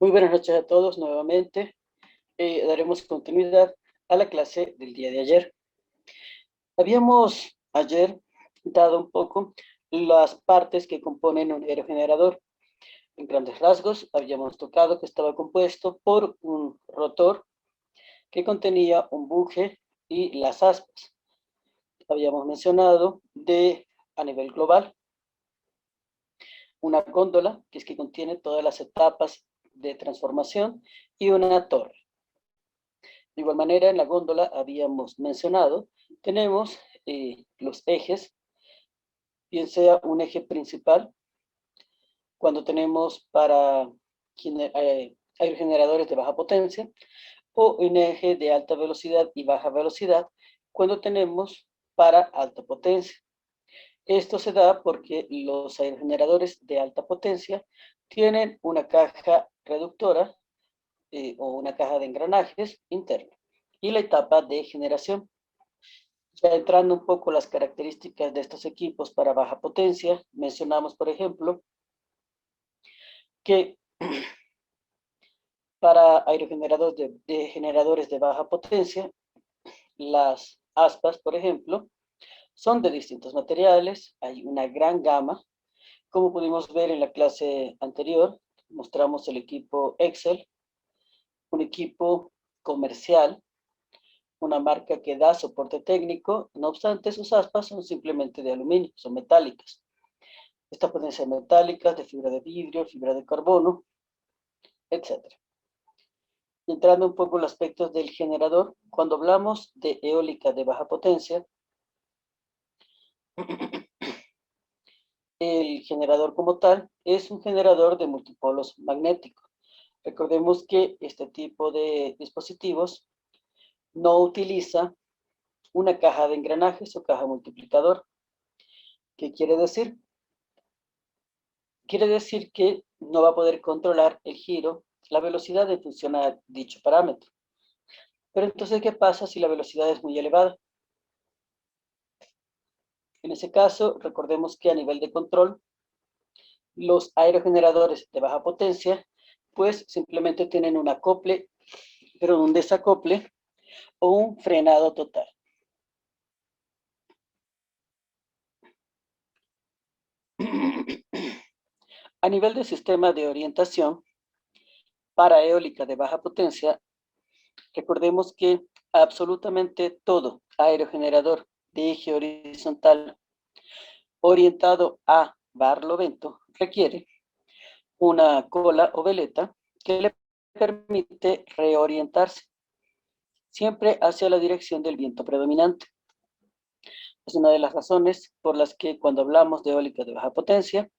Muy buenas noches a todos nuevamente. Daremos continuidad a la clase del día de ayer. Habíamos ayer dado un poco las partes que componen un aerogenerador. En grandes rasgos, habíamos tocado que estaba compuesto por un rotor que contenía un buje y las aspas. Habíamos mencionado a nivel global, una góndola, que es que contiene todas las etapas de transformación, y una torre. De igual manera, en la góndola habíamos mencionado, tenemos los ejes, bien sea un eje principal, cuando tenemos para aerogeneradores de baja potencia, o un eje de alta velocidad y baja velocidad, cuando tenemos para alta potencia. Esto se da porque los aerogeneradores de alta potencia tienen una caja reductora o una caja de engranajes interna y la etapa de generación. Ya entrando un poco las características de estos equipos para baja potencia, mencionamos, por ejemplo, que para aerogeneradores generadores de baja potencia, las aspas, por ejemplo, son de distintos materiales, hay una gran gama. Como pudimos ver en la clase anterior, mostramos el equipo Excel, un equipo comercial, una marca que da soporte técnico, no obstante sus aspas son simplemente de aluminio, son metálicas. Estas pueden ser metálicas, de fibra de vidrio, fibra de carbono, etc. Entrando un poco en los aspectos del generador, cuando hablamos de eólica de baja potencia, el generador como tal es un generador de multipolos magnéticos. Recordemos que este tipo de dispositivos no utiliza una caja de engranajes o caja multiplicador. ¿Qué quiere decir? Quiere decir que no va a poder controlar el giro, la velocidad en función a dicho parámetro. Pero entonces, ¿qué pasa si la velocidad es muy elevada? En ese caso, recordemos que a nivel de control, los aerogeneradores de baja potencia, pues simplemente tienen un acople, pero un desacople o un frenado total. A nivel de sistema de orientación, para eólica de baja potencia, recordemos que absolutamente todo aerogenerador de eje horizontal orientado a barlovento requiere una cola o veleta que le permite reorientarse siempre hacia la dirección del viento predominante. Es una de las razones por las que cuando hablamos de eólica de baja potencia,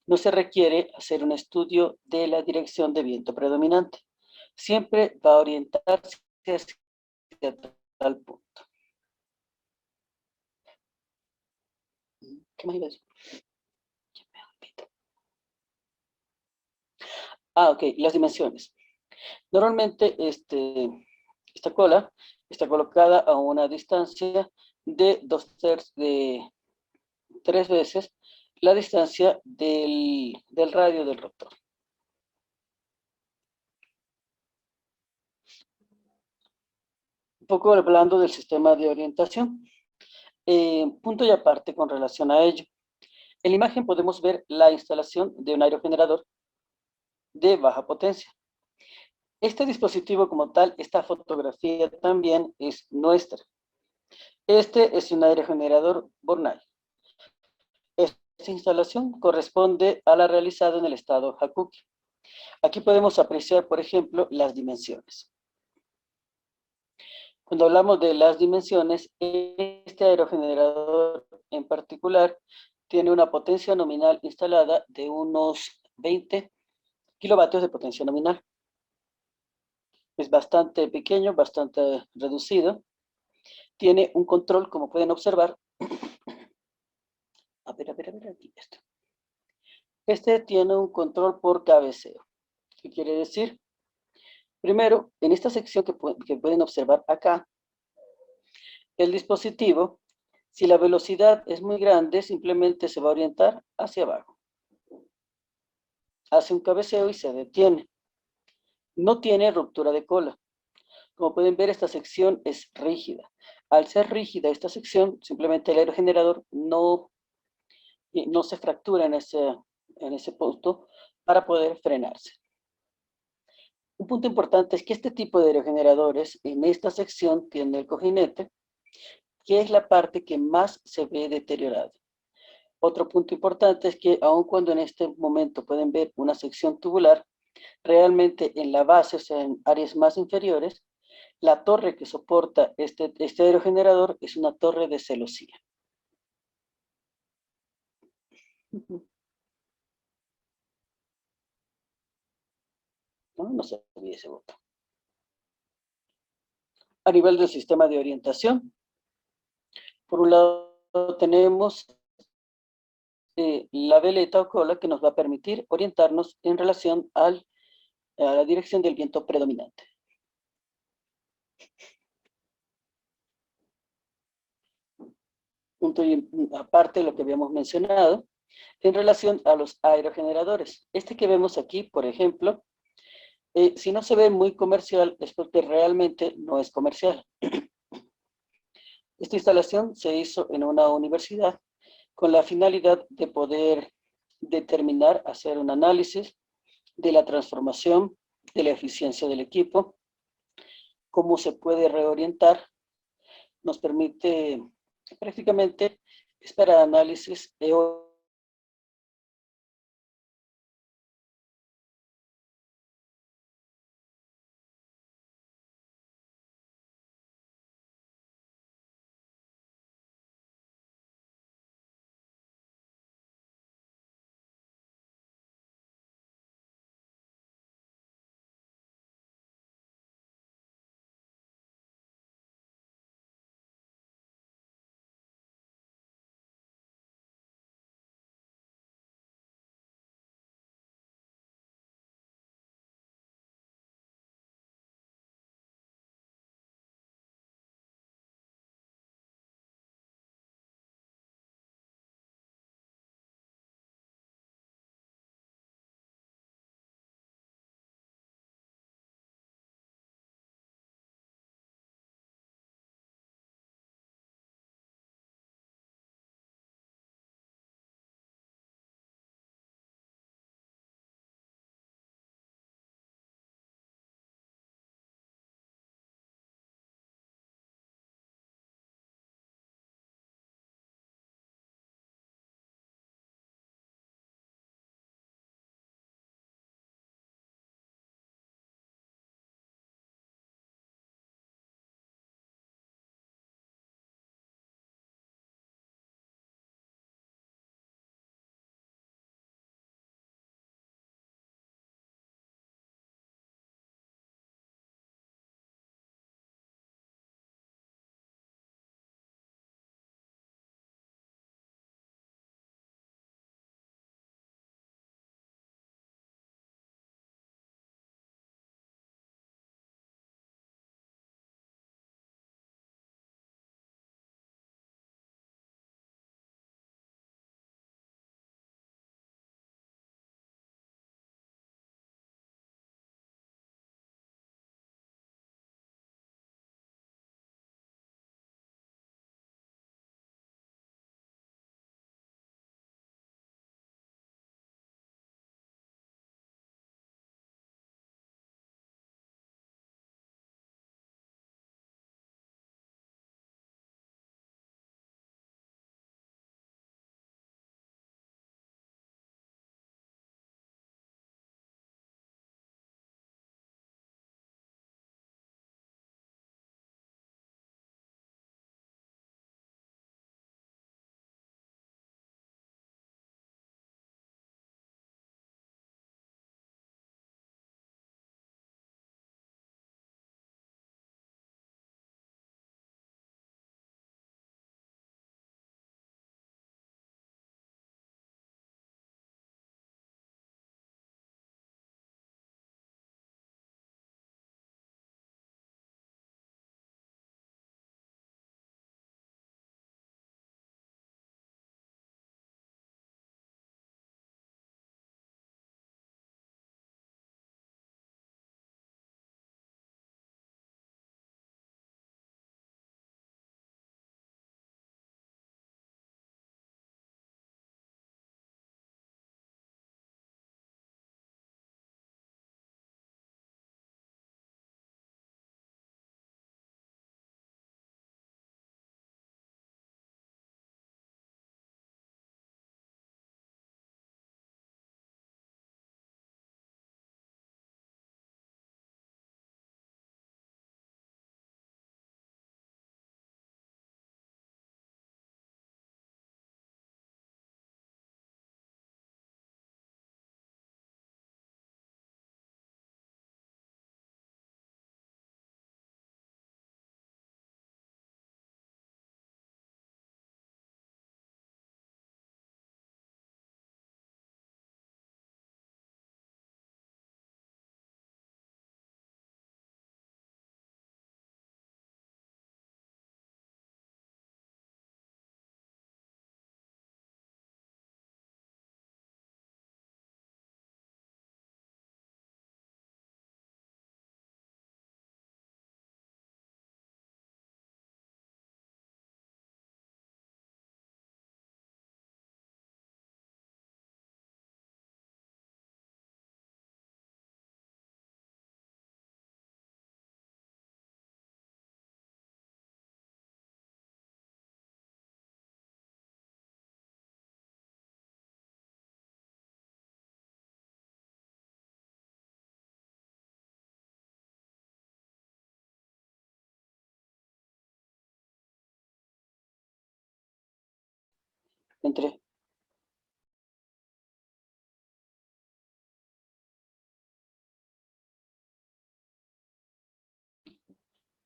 no se requiere hacer un estudio de la dirección de viento predominante. Siempre va a orientarse hacia tal punto. ¿Qué más iba a decir? Ok, las dimensiones. Normalmente esta cola está colocada a una distancia de 3 veces la distancia del radio del rotor. Un poco hablando del sistema de orientación. Punto y aparte con relación a ello. En la imagen podemos ver la instalación de un aerogenerador de baja potencia. Este dispositivo como tal, esta fotografía también es nuestra. Este es un aerogenerador Bornay. Esta instalación corresponde a la realizada en el estado Hakuki. Aquí podemos apreciar, por ejemplo, las dimensiones. Cuando hablamos de las dimensiones, este aerogenerador en particular tiene una potencia nominal instalada de unos 20 kilovatios de potencia nominal. Es bastante pequeño, bastante reducido. Tiene un control, como pueden observar. Aquí está. Este tiene un control por cabeceo. ¿Qué quiere decir? Primero, en esta sección que pueden observar acá, el dispositivo, si la velocidad es muy grande, simplemente se va a orientar hacia abajo. Hace un cabeceo y se detiene. no tiene ruptura de cola. Como pueden ver, esta sección es rígida. Al ser rígida esta sección, simplemente el aerogenerador no se fractura en ese punto para poder frenarse. Un punto importante es que este tipo de aerogeneradores en esta sección tiene el cojinete, que es la parte que más se ve deteriorada. Otro punto importante es que aun cuando en este momento pueden ver una sección tubular, realmente en la base, o sea, en áreas más inferiores, la torre que soporta este aerogenerador es una torre de celosía. No sabía ese botón. A nivel del sistema de orientación, por un lado tenemos la veleta o cola que nos va a permitir orientarnos en relación a la dirección del viento predominante. Aparte de lo que habíamos mencionado, en relación a los aerogeneradores. Este que vemos aquí, por ejemplo, si no se ve muy comercial, es porque realmente no es comercial. Esta instalación se hizo en una universidad con la finalidad de poder determinar, hacer un análisis de la transformación, de la eficiencia del equipo, cómo se puede reorientar, nos permite prácticamente es para análisis Entre.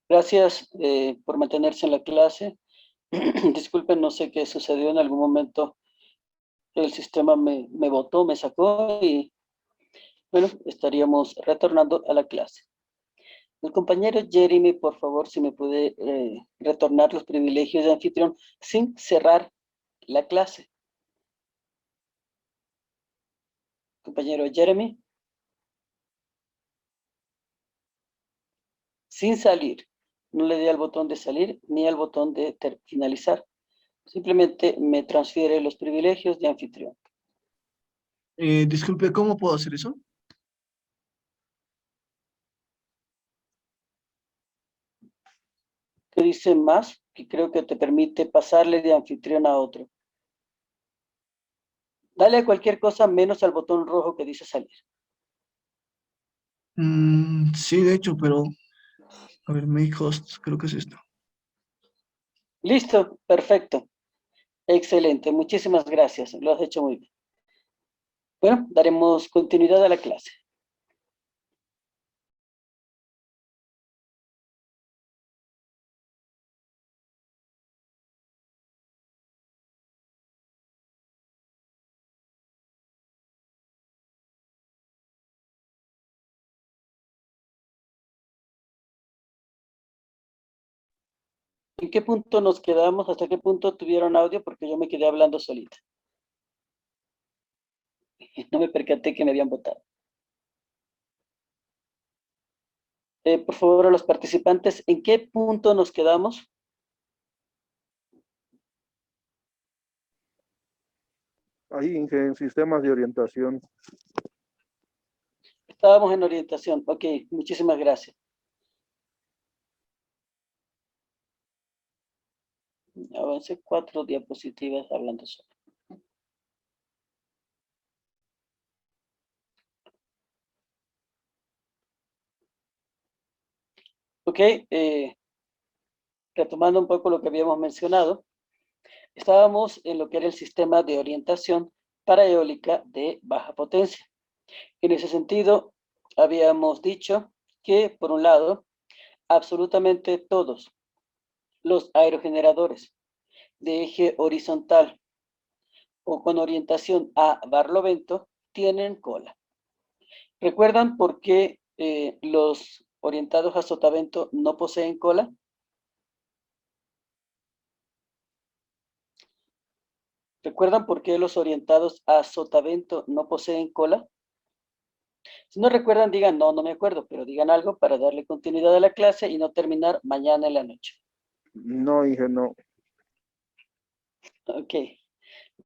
Gracias por mantenerse en la clase. Disculpen, no sé qué sucedió en algún momento. El sistema me botó, me sacó y bueno, estaríamos retornando a la clase. El compañero Jeremy, por favor, si me puede retornar los privilegios de anfitrión sin cerrar la clase. Compañero Jeremy. Sin salir. No le dé al botón de salir ni al botón de finalizar. Simplemente me transfiere los privilegios de anfitrión. Disculpe, ¿cómo puedo hacer eso? ¿Qué dice más? Que creo que te permite pasarle de anfitrión a otro. Dale a cualquier cosa menos al botón rojo que dice salir. Sí, de hecho, pero a ver, make host, creo que es esto. Listo, perfecto. Excelente, muchísimas gracias. Lo has hecho muy bien. Bueno, daremos continuidad a la clase. ¿En qué punto nos quedamos? ¿Hasta qué punto tuvieron audio? Porque yo me quedé hablando solita. No me percaté que me habían votado. Por favor, a los participantes, ¿en qué punto nos quedamos? Ahí, en sistemas de orientación. Estábamos en orientación. Ok, muchísimas gracias. Avancé 4 diapositivas hablando solo. Ok, retomando un poco lo que habíamos mencionado, estábamos en lo que era el sistema de orientación para eólica de baja potencia. En ese sentido, habíamos dicho que, por un lado, absolutamente todos los aerogeneradores de eje horizontal o con orientación a barlovento tienen cola. ¿Recuerdan por qué los orientados a sotavento no poseen cola? ¿Recuerdan por qué los orientados a sotavento no poseen cola? Si no recuerdan, digan, no, no me acuerdo, pero digan algo para darle continuidad a la clase y no terminar mañana en la noche. No, dije no. Ok,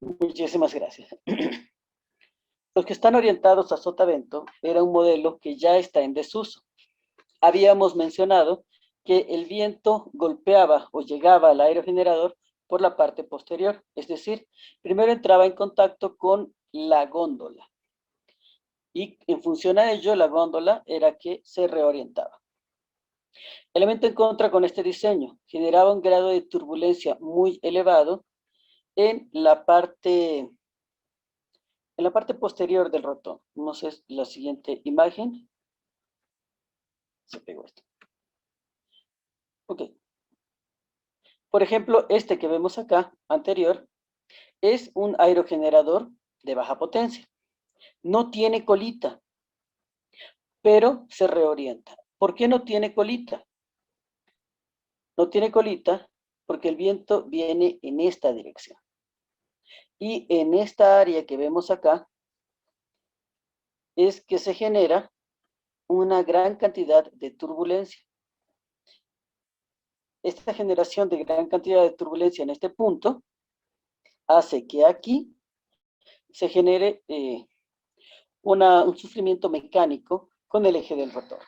muchísimas gracias. Los que están orientados a sotavento era un modelo que ya está en desuso. Habíamos mencionado que el viento golpeaba o llegaba al aerogenerador por la parte posterior, es decir, primero entraba en contacto con la góndola y en función a ello la góndola era que se reorientaba. Elemento en contra con este diseño, generaba un grado de turbulencia muy elevado en la parte posterior del rotor. Vamos a la siguiente imagen. Se pegó esto. Ok. Por ejemplo, este que vemos acá, anterior, es un aerogenerador de baja potencia. No tiene colita, pero se reorienta. ¿Por qué no tiene colita? No tiene colita porque el viento viene en esta dirección. Y en esta área que vemos acá es que se genera una gran cantidad de turbulencia. Esta generación de gran cantidad de turbulencia en este punto hace que aquí se genere un sufrimiento mecánico con el eje del rotor.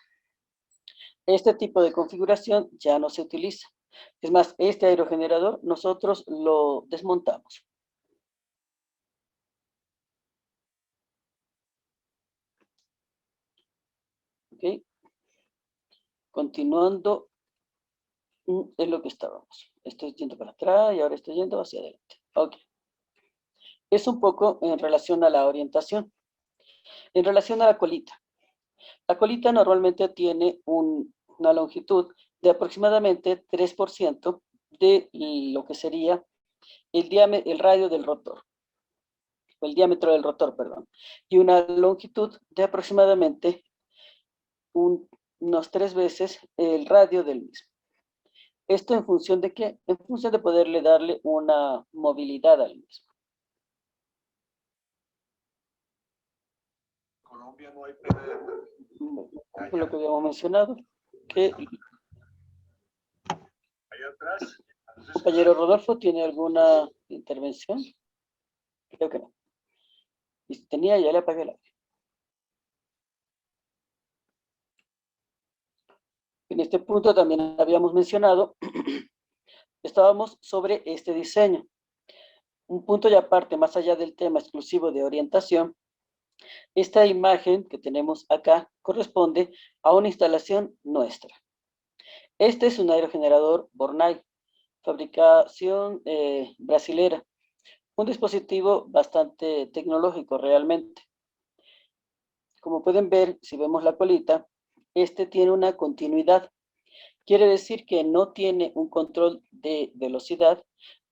Este tipo de configuración ya no se utiliza. Es más, este aerogenerador nosotros lo desmontamos. ¿Ok? Continuando en lo que estábamos. Estoy yendo para atrás y ahora estoy yendo hacia adelante. Ok. es un poco en relación a la orientación. En relación a la colita. La colita normalmente tiene una longitud de aproximadamente 3% de lo que sería el radio del rotor, o el diámetro del rotor, perdón, y una longitud de aproximadamente unos 3 veces el radio del mismo. ¿Esto en función de qué? En función de poderle darle una movilidad al mismo. Colombia no hay PDD. Por lo que habíamos mencionado, que Allá atrás. compañero Rodolfo, ¿tiene alguna intervención? Creo que no. Y si tenía, ya le apagué el audio. En este punto también habíamos mencionado, estábamos sobre este diseño. Un punto y aparte, más allá del tema exclusivo de orientación, esta imagen que tenemos acá corresponde a una instalación nuestra. Este es un aerogenerador Bornay, fabricación brasilera. Un dispositivo bastante tecnológico realmente. Como pueden ver, si vemos la colita, este tiene una continuidad. Quiere decir que no tiene un control de velocidad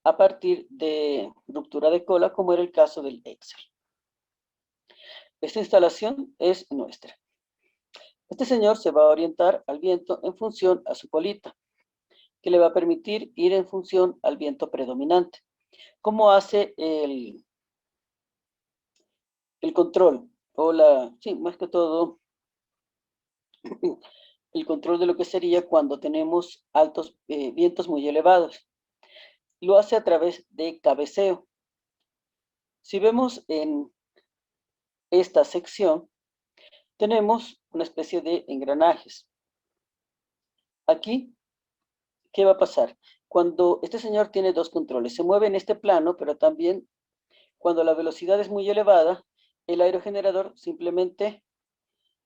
a partir de ruptura de cola, como era el caso del Excel. Esta instalación es nuestra. Este señor se va a orientar al viento en función a su colita, que le va a permitir ir en función al viento predominante. ¿Cómo hace el control? Sí, más que todo, el control de lo que sería cuando tenemos altos vientos muy elevados. Lo hace a través de cabeceo. Si vemos en esta sección, tenemos una especie de engranajes. Aquí, ¿qué va a pasar? Cuando este señor tiene dos controles, se mueve en este plano, pero también cuando la velocidad es muy elevada, el aerogenerador simplemente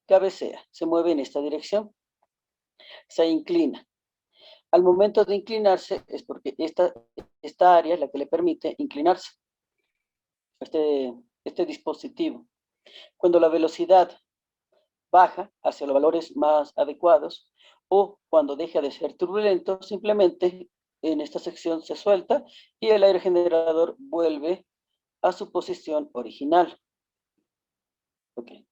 cabecea, se mueve en esta dirección, se inclina. Al momento de inclinarse es porque esta área es la que le permite inclinarse, este dispositivo. Cuando la velocidad baja hacia los valores más adecuados o cuando deja de ser turbulento, simplemente en esta sección se suelta y el aerogenerador vuelve a su posición original. Okay.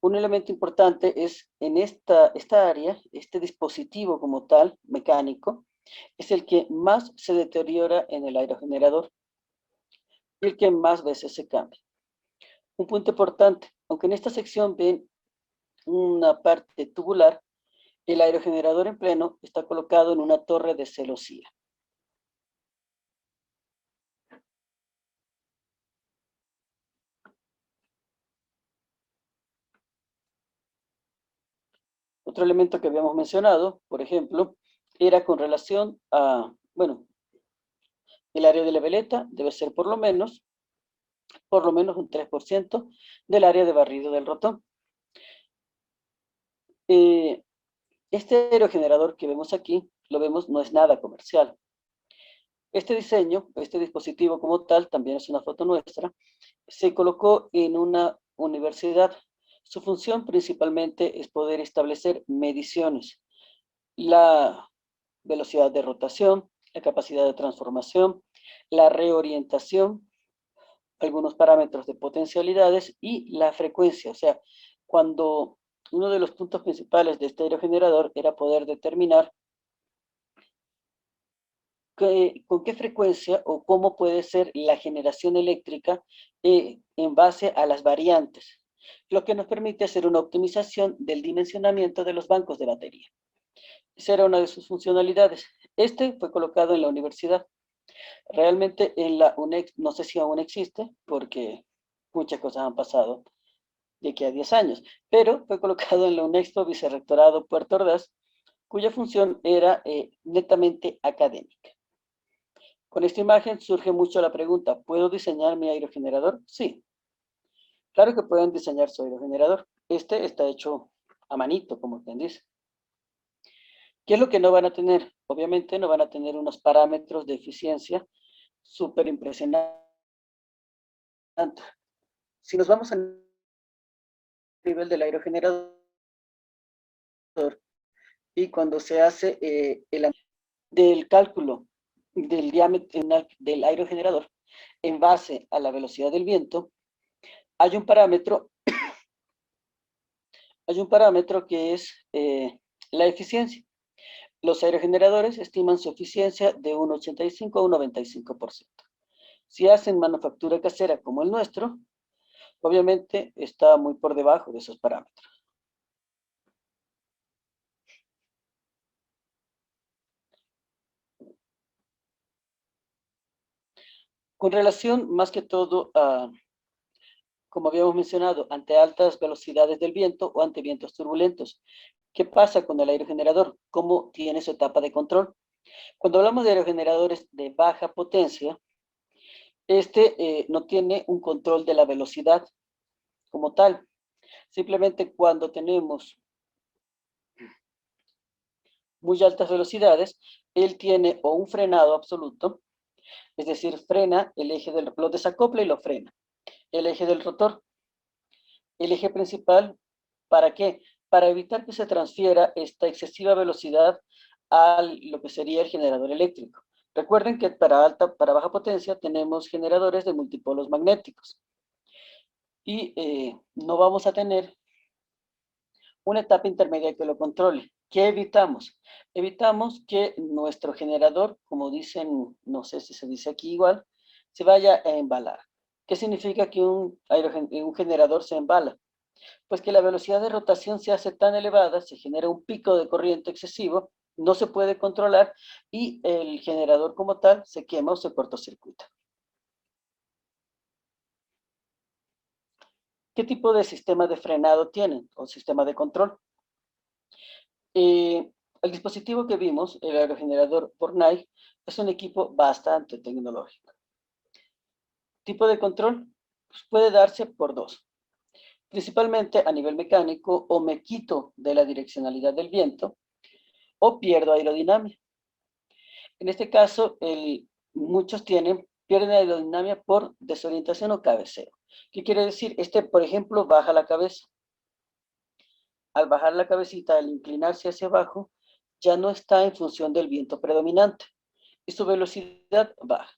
Un elemento importante es en esta área, este dispositivo como tal, mecánico, es el que más se deteriora en el aerogenerador y el que más veces se cambia. Un punto importante, aunque en esta sección ven una parte tubular, el aerogenerador en pleno está colocado en una torre de celosía. Otro elemento que habíamos mencionado, por ejemplo, era con relación a, bueno, el área de la veleta debe ser por lo menos un 3% del área de barrido del rotor. Este aerogenerador que vemos aquí, lo vemos, no es nada comercial. Este diseño, este dispositivo como tal, también es una foto nuestra, se colocó en una universidad. Su función principalmente es poder establecer mediciones, la velocidad de rotación, la capacidad de transformación, la reorientación, algunos parámetros de potencialidades y la frecuencia. O sea, cuando uno de los puntos principales de este aerogenerador era poder determinar con qué frecuencia o cómo puede ser la generación eléctrica en base a las variantes, lo que nos permite hacer una optimización del dimensionamiento de los bancos de batería. Esa era una de sus funcionalidades. Este fue colocado en la universidad. Realmente en la UNEX, no sé si aún existe, porque muchas cosas han pasado de aquí a 10 años, pero fue colocado en la UNEXPO Vicerrectorado Puerto Ordaz, cuya función era netamente académica. Con esta imagen surge mucho la pregunta, ¿puedo diseñar mi aerogenerador? Sí. Claro que pueden diseñar su aerogenerador. Este está hecho a manito, como quien dice. ¿Qué es lo que no van a tener? Obviamente no van a tener unos parámetros de eficiencia súper impresionantes Si nos vamos al nivel del aerogenerador y cuando se hace del cálculo del diámetro del aerogenerador en base a la velocidad del viento, hay un parámetro que es la eficiencia. Los aerogeneradores estiman su eficiencia de un 85 a un 95%. Si hacen manufactura casera como el nuestro, obviamente está muy por debajo de esos parámetros. Con relación más que todo a, como habíamos mencionado, ante altas velocidades del viento o ante vientos turbulentos, ¿qué pasa con el aerogenerador? ¿Cómo tiene su etapa de control? Cuando hablamos de aerogeneradores de baja potencia, no tiene un control de la velocidad como tal. Simplemente cuando tenemos muy altas velocidades, él tiene o un frenado absoluto, es decir, frena el eje del lo desacopla y lo frena. El eje del rotor, el eje principal, ¿para qué? Para evitar que se transfiera esta excesiva velocidad a lo que sería el generador eléctrico. Recuerden que para baja potencia tenemos generadores de multipolos magnéticos y no vamos a tener una etapa intermedia que lo controle. ¿Qué evitamos? Evitamos que nuestro generador, como dicen, no sé si se dice aquí igual, se vaya a embalar. ¿Qué significa que un generador se embala? Pues que la velocidad de rotación se hace tan elevada, se genera un pico de corriente excesivo, no se puede controlar y el generador como tal se quema o se cortocircuita. ¿Qué tipo de sistema de frenado tienen o sistema de control? El dispositivo que vimos, el aerogenerador Bornay, es un equipo bastante tecnológico. Tipo de control pues puede darse por dos. Principalmente a nivel mecánico, o me quito de la direccionalidad del viento o pierdo aerodinámica. En este caso, muchos pierden aerodinámica por desorientación o cabeceo. ¿Qué quiere decir? Por ejemplo, baja la cabeza. Al bajar la cabecita, al inclinarse hacia abajo, ya no está en función del viento predominante y su velocidad baja.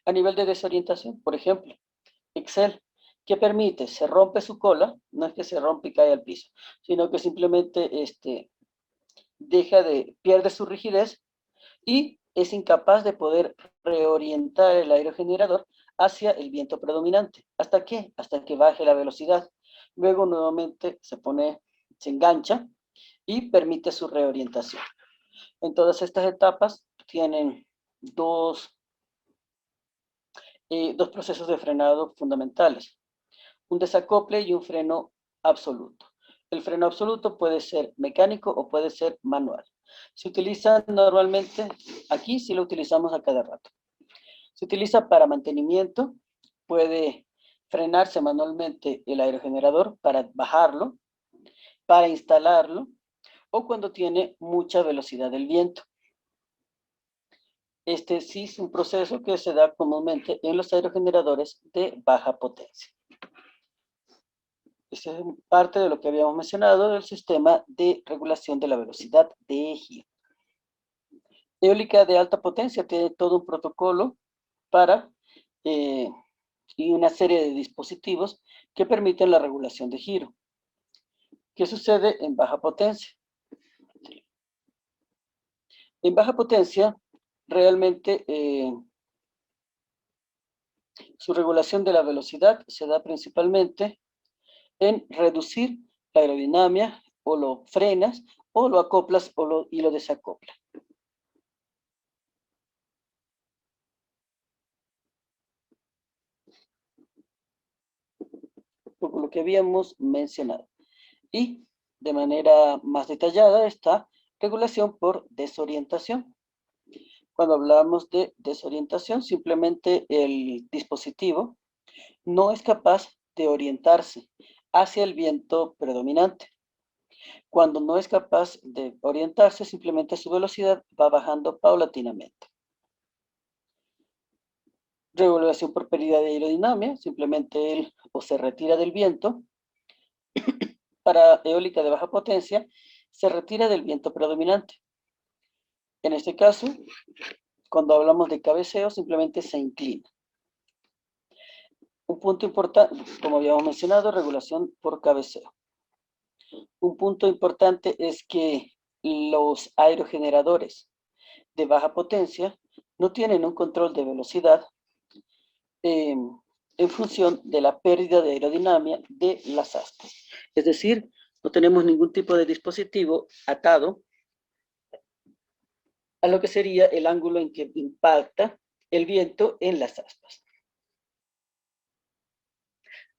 A nivel de desorientación, por ejemplo, Excel, ¿qué permite? Se rompe su cola, no es que se rompe y cae al piso, sino que simplemente pierde su rigidez y es incapaz de poder reorientar el aerogenerador hacia el viento predominante. ¿Hasta qué? Hasta que baje la velocidad. Luego nuevamente se engancha y permite su reorientación. En todas estas etapas tienen dos procesos de frenado fundamentales, un desacople y un freno absoluto. El freno absoluto puede ser mecánico o puede ser manual. Se utiliza normalmente, aquí sí lo utilizamos a cada rato. Se utiliza para mantenimiento, puede frenarse manualmente el aerogenerador para bajarlo, para instalarlo, o cuando tiene mucha velocidad del viento. Este sí es un proceso que se da comúnmente en los aerogeneradores de baja potencia. Esta es parte de lo que habíamos mencionado del sistema de regulación de la velocidad de giro. Eólica de alta potencia tiene todo un protocolo y una serie de dispositivos que permiten la regulación de giro. ¿Qué sucede en baja potencia? En baja potencia, realmente su regulación de la velocidad se da principalmente en reducir la aerodinámica, o lo frenas, o lo acoplas y lo desacoplas. Por lo que habíamos mencionado. Y de manera más detallada está regulación por desorientación. Cuando hablamos de desorientación, simplemente el dispositivo no es capaz de orientarse hacia el viento predominante. Cuando no es capaz de orientarse, simplemente su velocidad va bajando paulatinamente. Regulación por pérdida de aerodinámica, simplemente él o se retira del viento. Para eólica de baja potencia, se retira del viento predominante. En este caso, cuando hablamos de cabeceo, simplemente se inclina. Un punto importante, como habíamos mencionado, regulación por cabeceo. Un punto importante es que los aerogeneradores de baja potencia no tienen un control de velocidad en función de la pérdida de aerodinámica de las aspas. Es decir, no tenemos ningún tipo de dispositivo atado a lo que sería el ángulo en que impacta el viento en las aspas.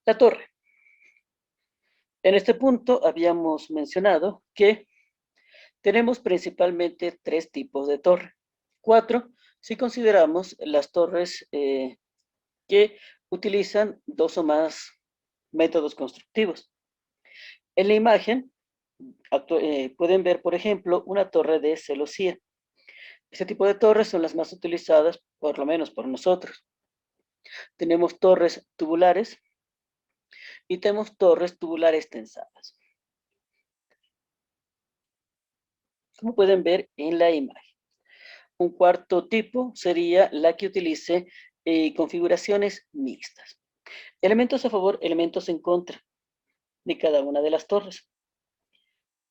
La torre. En este punto habíamos mencionado que tenemos principalmente 3 tipos de torre. 4 si consideramos las torres que utilizan 2 o más métodos constructivos. En la imagen pueden ver, por ejemplo, una torre de celosía. Este tipo de torres son las más utilizadas, por lo menos por nosotros. Tenemos torres tubulares y tenemos torres tubulares tensadas. Como pueden ver en la imagen. Un cuarto tipo sería la que utilice configuraciones mixtas. Elementos a favor, elementos en contra de cada una de las torres.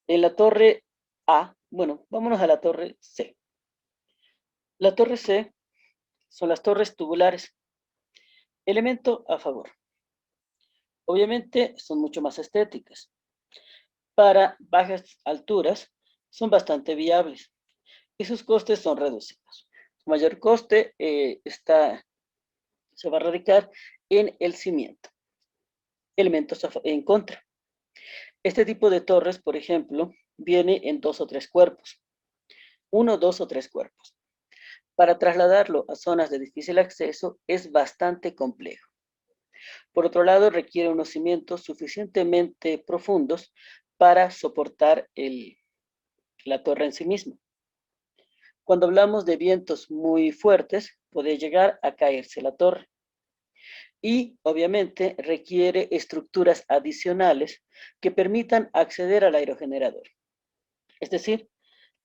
En la torre A, bueno, vámonos a la torre C. La torre C son las torres tubulares. Elemento a favor. Obviamente son mucho más estéticas. Para bajas alturas son bastante viables y sus costes son reducidos. Su mayor coste se va a radicar en el cimiento. Elementos en contra. Este tipo de torres, por ejemplo, viene en 2 o 3 cuerpos. 1, 2 o 3 cuerpos. Para trasladarlo a zonas de difícil acceso es bastante complejo. Por otro lado, requiere unos cimientos suficientemente profundos para soportar la torre en sí misma. Cuando hablamos de vientos muy fuertes, puede llegar a caerse la torre. Y, obviamente, requiere estructuras adicionales que permitan acceder al aerogenerador. Es decir,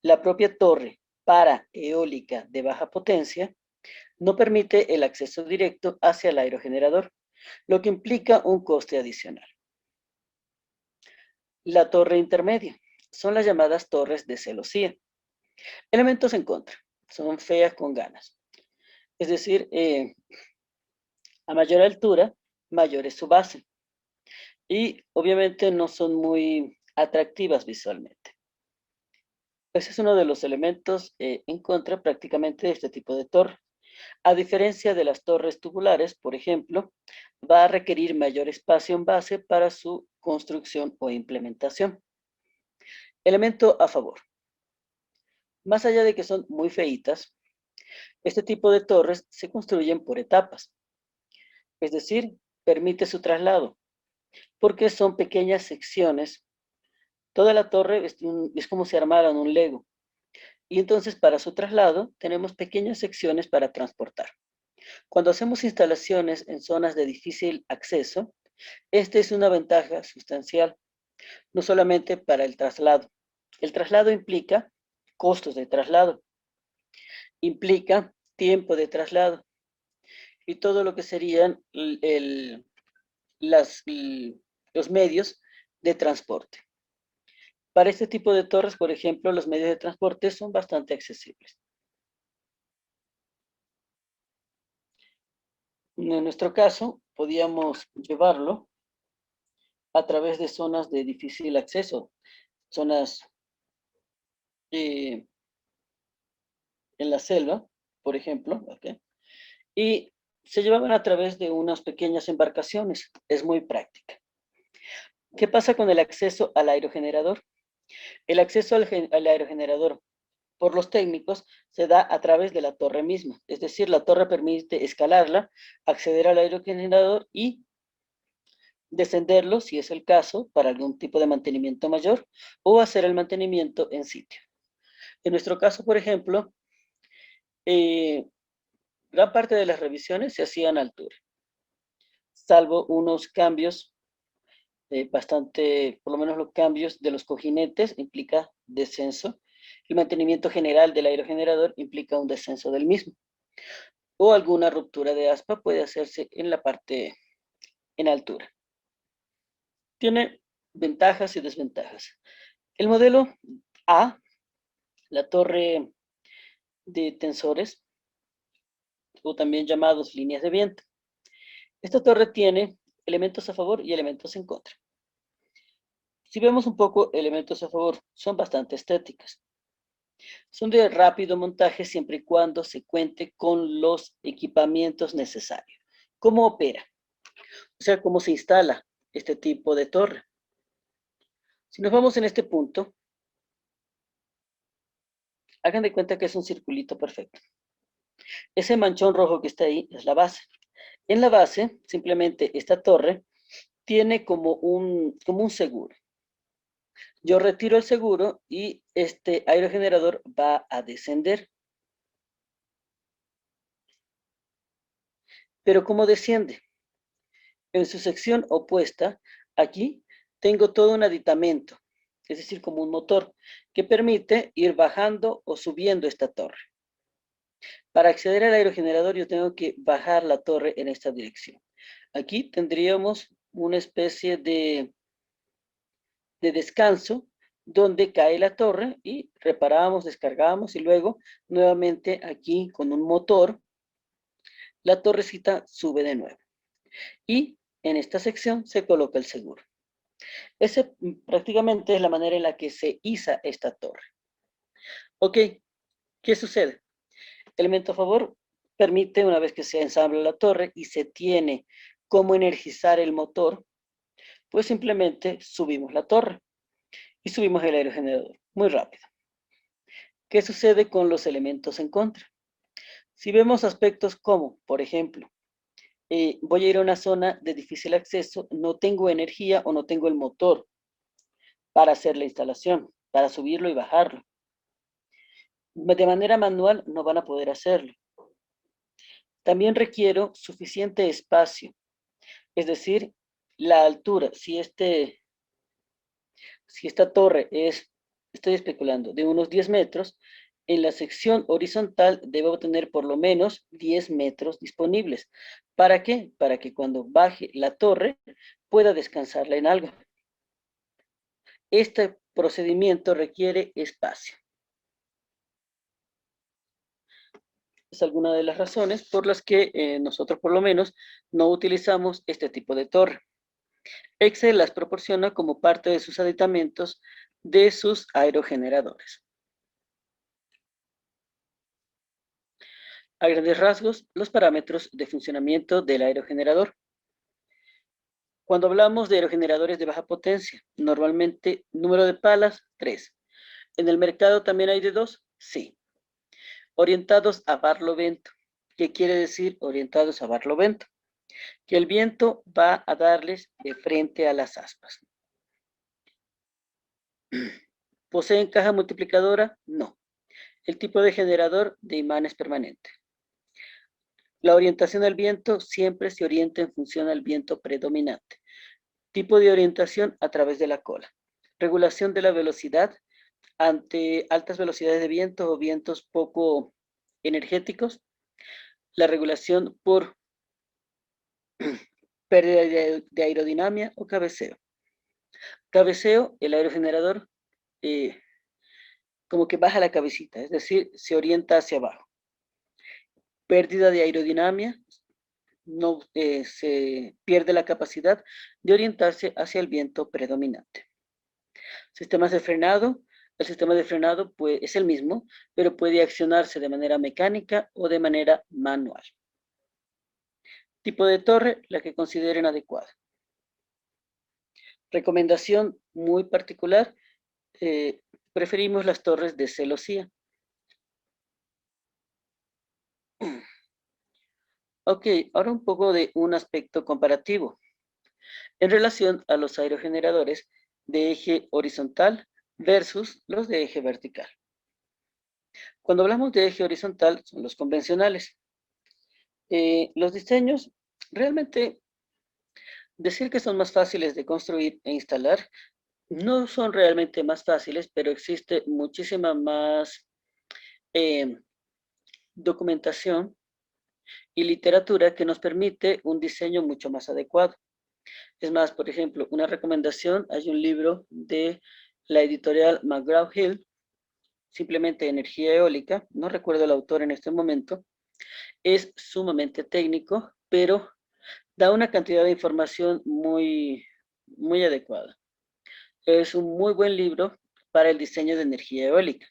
la propia torre para eólica de baja potencia no permite el acceso directo hacia el aerogenerador, lo que implica un coste adicional. La torre intermedia son las llamadas torres de celosía. Elementos en contra, son feas con ganas. Es decir, a mayor altura, mayor es su base. Y obviamente no son muy atractivas visualmente. Ese es uno de los elementos en contra prácticamente de este tipo de torre. A diferencia de las torres tubulares, por ejemplo, va a requerir mayor espacio en base para su construcción o implementación. Elemento a favor. Más allá de que son muy feitas, este tipo de torres se construyen por etapas. Es decir, permite su traslado, porque son pequeñas secciones. Toda la torre es como si armaran un Lego. Y entonces para su traslado tenemos pequeñas secciones para transportar. Cuando hacemos instalaciones en zonas de difícil acceso, esta es una ventaja sustancial, no solamente para el traslado. El traslado implica costos de traslado, implica tiempo de traslado y todo lo que serían los medios de transporte. Para este tipo de torres, por ejemplo, los medios de transporte son bastante accesibles. En nuestro caso, podíamos llevarlo a través de zonas de difícil acceso, zonas en la selva, por ejemplo, ¿okay? Y se llevaban a través de unas pequeñas embarcaciones. Es muy práctica. ¿Qué pasa con el acceso al aerogenerador? El acceso al aerogenerador por los técnicos se da a través de la torre misma. Es decir, la torre permite escalarla, acceder al aerogenerador y descenderlo, si es el caso, para algún tipo de mantenimiento mayor o hacer el mantenimiento en sitio. En nuestro caso, por ejemplo, gran parte de las revisiones se hacían a altura, salvo unos cambios bastante, por lo menos los cambios de los cojinetes implica descenso. El mantenimiento general del aerogenerador implica un descenso del mismo. O alguna ruptura de aspa puede hacerse en la parte en altura. Tiene ventajas y desventajas. El modelo A, la torre de tensores, o también llamados líneas de viento. Esta torre tiene elementos a favor y elementos en contra. Si vemos un poco elementos a favor, son bastante estéticas. Son de rápido montaje siempre y cuando se cuente con los equipamientos necesarios. ¿Cómo opera? O sea, ¿cómo se instala este tipo de torre? Si nos vamos en este punto, hagan de cuenta que es un circulito perfecto. Ese manchón rojo que está ahí es la base. En la base, simplemente esta torre tiene como un seguro. Yo retiro el seguro y este aerogenerador va a descender. Pero ¿cómo desciende? En su sección opuesta, aquí tengo todo un aditamento, es decir, como un motor, que permite ir bajando o subiendo esta torre. Para acceder al aerogenerador yo tengo que bajar la torre en esta dirección. Aquí tendríamos una especie de descanso donde cae la torre y reparamos, descargamos y luego nuevamente aquí con un motor la torrecita sube de nuevo. Y en esta sección se coloca el seguro. Esa prácticamente es la manera en la que se iza esta torre. Ok, ¿qué sucede? Elemento a favor permite, una vez que se ensambla la torre y se tiene cómo energizar el motor, pues simplemente subimos la torre y subimos el aerogenerador. Muy rápido. ¿Qué sucede con los elementos en contra? Si vemos aspectos como, por ejemplo, voy a ir a una zona de difícil acceso, no tengo energía o no tengo el motor para hacer la instalación, para subirlo y bajarlo. De manera manual no van a poder hacerlo. También requiero suficiente espacio, es decir, la altura. Si esta torre es, estoy especulando, de unos 10 metros, en la sección horizontal debo tener por lo menos 10 metros disponibles. ¿Para qué? Para que cuando baje la torre pueda descansarla en algo. Este procedimiento requiere espacio. Es alguna de las razones por las que nosotros por lo menos no utilizamos este tipo de torre. Excel las proporciona como parte de sus aditamentos de sus aerogeneradores. A grandes rasgos, los parámetros de funcionamiento del aerogenerador. Cuando hablamos de aerogeneradores de baja potencia, normalmente número de palas, 3. ¿En el mercado también hay de 2? Sí. Orientados a barlovento. ¿Qué quiere decir orientados a barlovento? Que el viento va a darles de frente a las aspas. ¿Poseen caja multiplicadora? No. El tipo de generador de imanes permanente. La orientación del viento siempre se orienta en función al viento predominante. Tipo de orientación a través de la cola. Regulación de la velocidad ante altas velocidades de viento o vientos poco energéticos. La regulación por pérdida de aerodinámica o cabeceo. Cabeceo, el aerogenerador como que baja la cabecita, es decir, se orienta hacia abajo. Pérdida de aerodinámica, no se pierde la capacidad de orientarse hacia el viento predominante. Sistemas de frenado. El sistema de frenado pues, es el mismo, pero puede accionarse de manera mecánica o de manera manual. Tipo de torre, la que consideren adecuada. Recomendación muy particular, preferimos las torres de celosía. Ok, ahora un poco de un aspecto comparativo en relación a los aerogeneradores de eje horizontal versus los de eje vertical. Cuando hablamos de eje horizontal, son los convencionales. Los diseños, realmente decir que son más fáciles de construir e instalar, no son realmente más fáciles, pero existe muchísima más eh, documentación y literatura que nos permite un diseño mucho más adecuado. Es más, por ejemplo, una recomendación, hay un libro de la editorial McGraw-Hill, simplemente Energía Eólica, no recuerdo el autor en este momento, es sumamente técnico, pero da una cantidad de información muy adecuada. Es un muy buen libro para el diseño de energía eólica,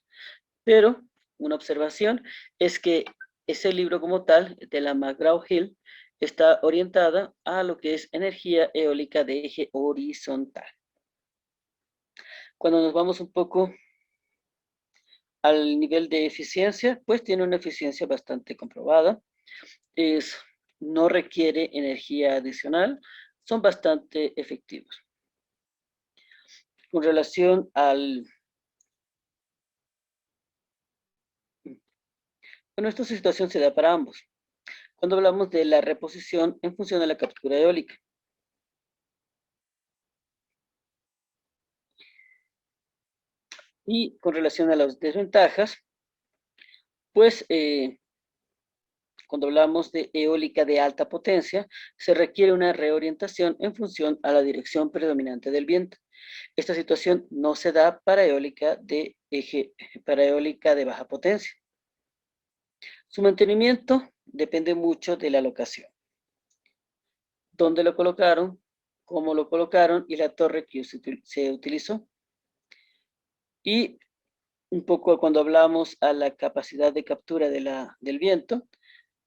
pero una observación es que ese libro como tal, de la McGraw-Hill, está orientada a lo que es energía eólica de eje horizontal. Cuando nos vamos un poco al nivel de eficiencia, pues tiene una eficiencia bastante comprobada. No requiere energía adicional, son bastante efectivos. Con relación al... Bueno, esta situación se da para ambos. Cuando hablamos de la reposición en función de la captura eólica. Y con relación a las desventajas, pues cuando hablamos de eólica de alta potencia, se requiere una reorientación en función a la dirección predominante del viento. Esta situación no se da para eólica para eólica de baja potencia. Su mantenimiento depende mucho de la locación. Dónde lo colocaron, cómo lo colocaron y la torre que se utilizó. Y un poco cuando hablamos a la capacidad de captura del viento,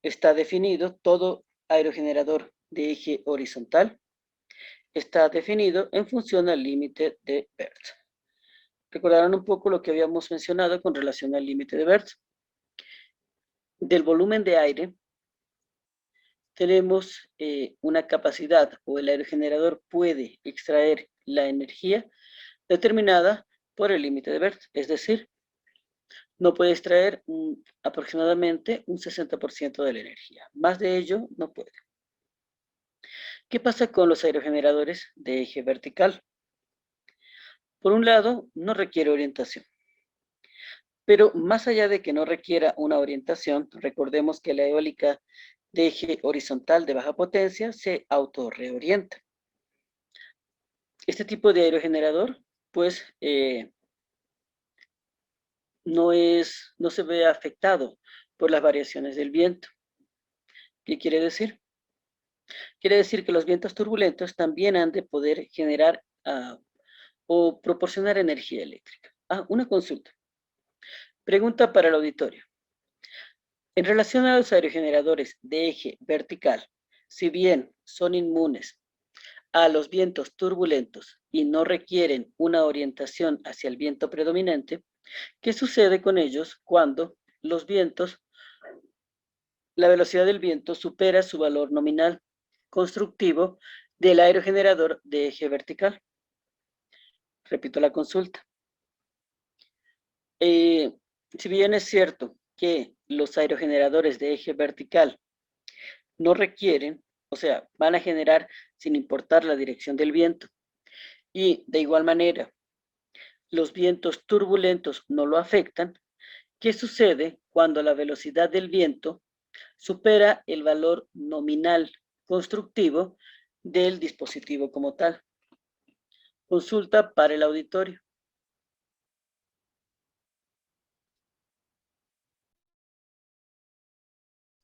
está definido todo aerogenerador de eje horizontal, está definido en función al límite de Berth. Recordarán un poco lo que habíamos mencionado con relación al límite de Berth. Del volumen de aire, tenemos una capacidad o el aerogenerador puede extraer la energía determinada por el límite de Berth, es decir, no puede extraer aproximadamente un 60% de la energía. Más de ello no puede. ¿Qué pasa con los aerogeneradores de eje vertical? Por un lado, no requiere orientación. Pero más allá de que no requiera una orientación, recordemos que la eólica de eje horizontal de baja potencia se autorreorienta. Este tipo de aerogenerador, pues, no se ve afectado por las variaciones del viento. ¿Qué quiere decir? Quiere decir que los vientos turbulentos también han de poder generar o proporcionar energía eléctrica. Una consulta. Pregunta para el auditorio. En relación a los aerogeneradores de eje vertical, si bien son inmunes a los vientos turbulentos y no requieren una orientación hacia el viento predominante, ¿qué sucede con ellos cuando la velocidad del viento supera su valor nominal constructivo del aerogenerador de eje vertical? Repito la consulta. Si bien es cierto que los aerogeneradores de eje vertical no requieren, o sea, van a generar sin importar la dirección del viento, y de igual manera, los vientos turbulentos no lo afectan, ¿qué sucede cuando la velocidad del viento supera el valor nominal constructivo del dispositivo como tal? Consulta para el auditorio.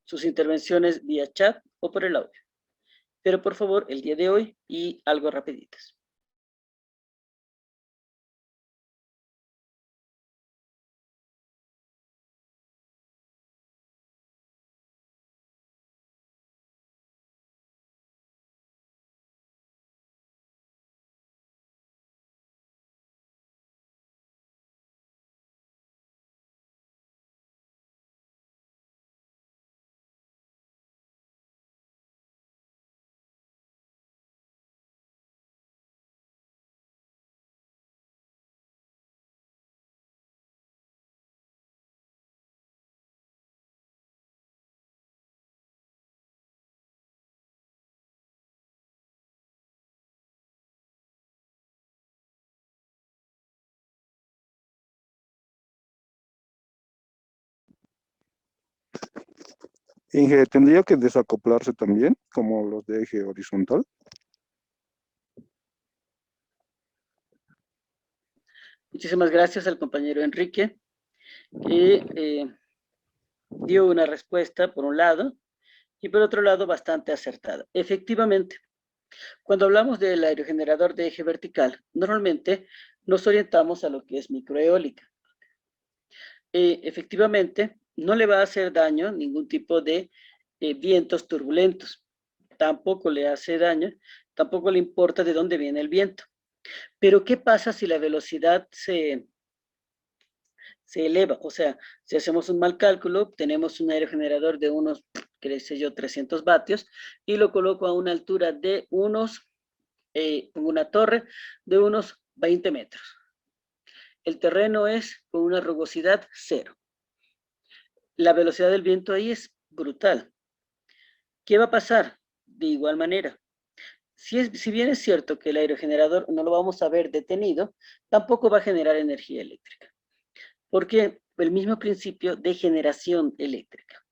Sus intervenciones vía chat o por el audio. Pero por favor, el día de hoy y algo rapiditas. Inge, ¿tendría que desacoplarse también, como los de eje horizontal? Muchísimas gracias al compañero Enrique, que dio una respuesta por un lado y por otro lado bastante acertada. Efectivamente, cuando hablamos del aerogenerador de eje vertical, normalmente nos orientamos a lo que es microeólica. Efectivamente, no le va a hacer daño ningún tipo de vientos turbulentos. Tampoco le hace daño, tampoco le importa de dónde viene el viento. Pero, ¿qué pasa si la velocidad se eleva? O sea, si hacemos un mal cálculo, tenemos un aerogenerador de unos, qué sé yo, 300 vatios y lo coloco a una altura de unos, una torre de unos 20 metros. El terreno es con una rugosidad cero. La velocidad del viento ahí es brutal. ¿Qué va a pasar? De igual manera, si bien es cierto que el aerogenerador no lo vamos a ver detenido, tampoco va a generar energía eléctrica. Porque el mismo principio de generación eléctrica.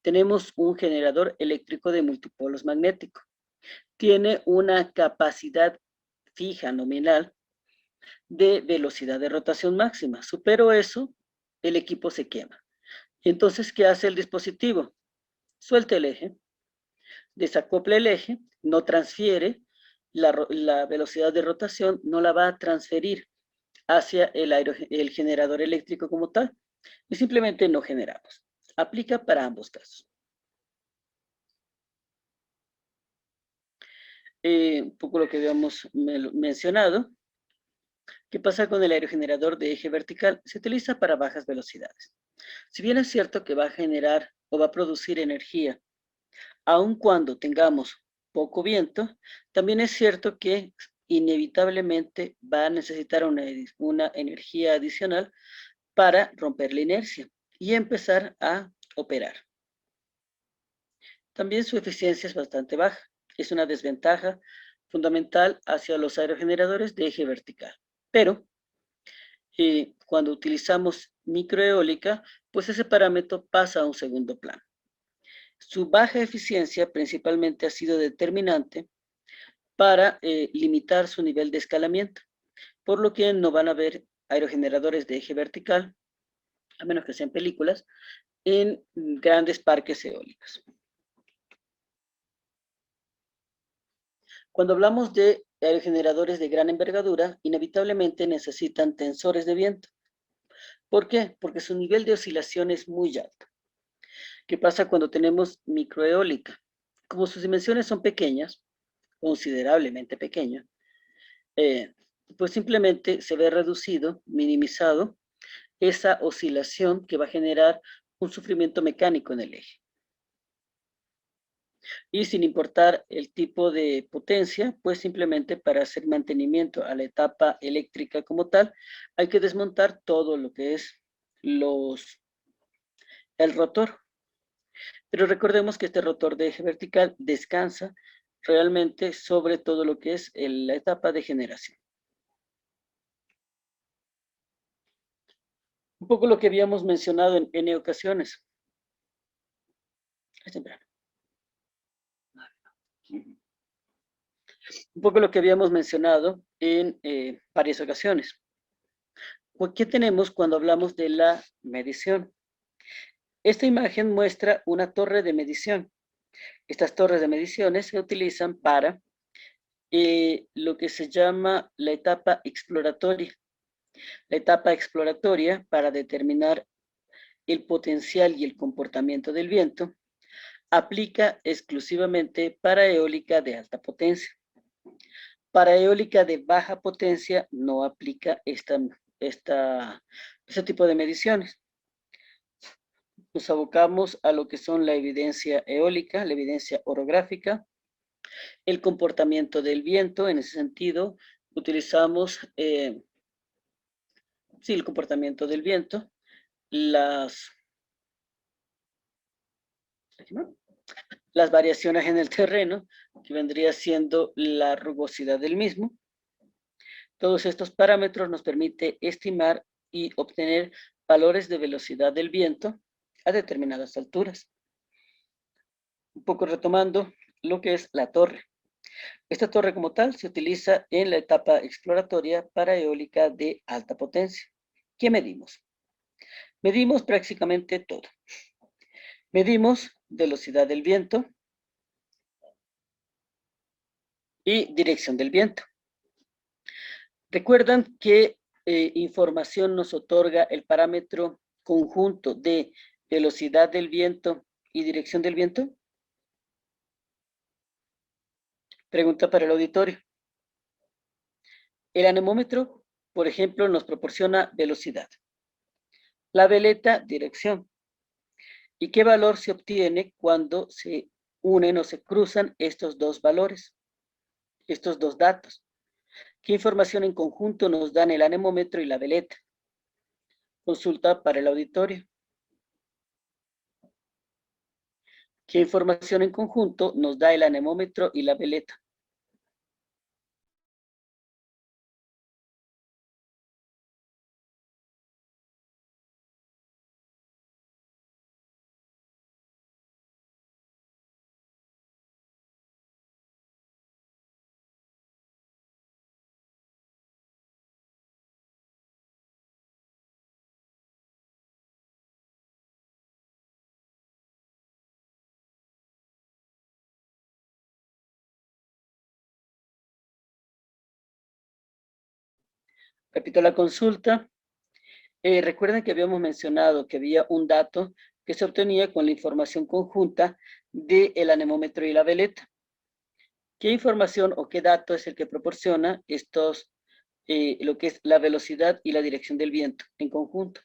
Tenemos un generador eléctrico de multipolos magnético. Tiene una capacidad fija nominal de velocidad de rotación máxima. Supero eso, el equipo se quema. Entonces, ¿qué hace el dispositivo? Suelta el eje, desacopla el eje, no transfiere la velocidad de rotación, no la va a transferir hacia el generador eléctrico como tal, y simplemente no generamos. Aplica para ambos casos. Un poco lo que habíamos mencionado. ¿Qué pasa con el aerogenerador de eje vertical? Se utiliza para bajas velocidades. Si bien es cierto que va a generar o va a producir energía, aun cuando tengamos poco viento, también es cierto que inevitablemente va a necesitar una energía adicional para romper la inercia y empezar a operar. También su eficiencia es bastante baja. Es una desventaja fundamental hacia los aerogeneradores de eje vertical. Pero cuando utilizamos microeólica, pues ese parámetro pasa a un segundo plano. Su baja eficiencia principalmente ha sido determinante para limitar su nivel de escalamiento, por lo que no van a haber aerogeneradores de eje vertical, a menos que sean películas, en grandes parques eólicos. Cuando hablamos de aerogeneradores de gran envergadura, inevitablemente necesitan tensores de viento. ¿Por qué? Porque su nivel de oscilación es muy alto. ¿Qué pasa cuando tenemos microeólica? Como sus dimensiones son pequeñas, considerablemente pequeñas, pues simplemente se ve reducido, minimizado, esa oscilación que va a generar un sufrimiento mecánico en el eje. Y sin importar el tipo de potencia, pues simplemente para hacer mantenimiento a la etapa eléctrica como tal, hay que desmontar todo lo que es el rotor. Pero recordemos que este rotor de eje vertical descansa realmente sobre todo lo que es la etapa de generación. Un poco lo que habíamos mencionado en N ocasiones. Es temprano. Un poco lo que habíamos mencionado en varias ocasiones. ¿Qué tenemos cuando hablamos de la medición? Esta imagen muestra una torre de medición. Estas torres de mediciones se utilizan para lo que se llama la etapa exploratoria. La etapa exploratoria para determinar el potencial y el comportamiento del viento aplica exclusivamente para eólica de alta potencia. Para eólica de baja potencia no aplica ese tipo de mediciones. Nos abocamos a lo que son la evidencia eólica, la evidencia orográfica, el comportamiento del viento. En ese sentido, utilizamos el comportamiento del viento, las variaciones en el terreno, que vendría siendo la rugosidad del mismo. Todos estos parámetros nos permite estimar y obtener valores de velocidad del viento a determinadas alturas. un poco retomando lo que es la torre. Esta torre como tal se utiliza en la etapa exploratoria para eólica de alta potencia. ¿Qué medimos? Medimos prácticamente todo. Medimos velocidad del viento y dirección del viento. Recuerdan que información nos otorga el parámetro conjunto de velocidad del viento y dirección del viento. Pregunta para el auditorio. El anemómetro, por ejemplo, nos proporciona velocidad. La veleta, dirección. ¿Y qué valor se obtiene cuando se unen o se cruzan estos dos valores, estos dos datos? ¿Qué información en conjunto nos dan el anemómetro y la veleta? Consulta para el auditorio. ¿Qué información en conjunto nos da el anemómetro y la veleta? Repito la consulta. Recuerden que habíamos mencionado que había un dato que se obtenía con la información conjunta del anemómetro y la veleta. ¿Qué información o qué dato es el que proporciona estos, lo que es la velocidad y la dirección del viento en conjunto?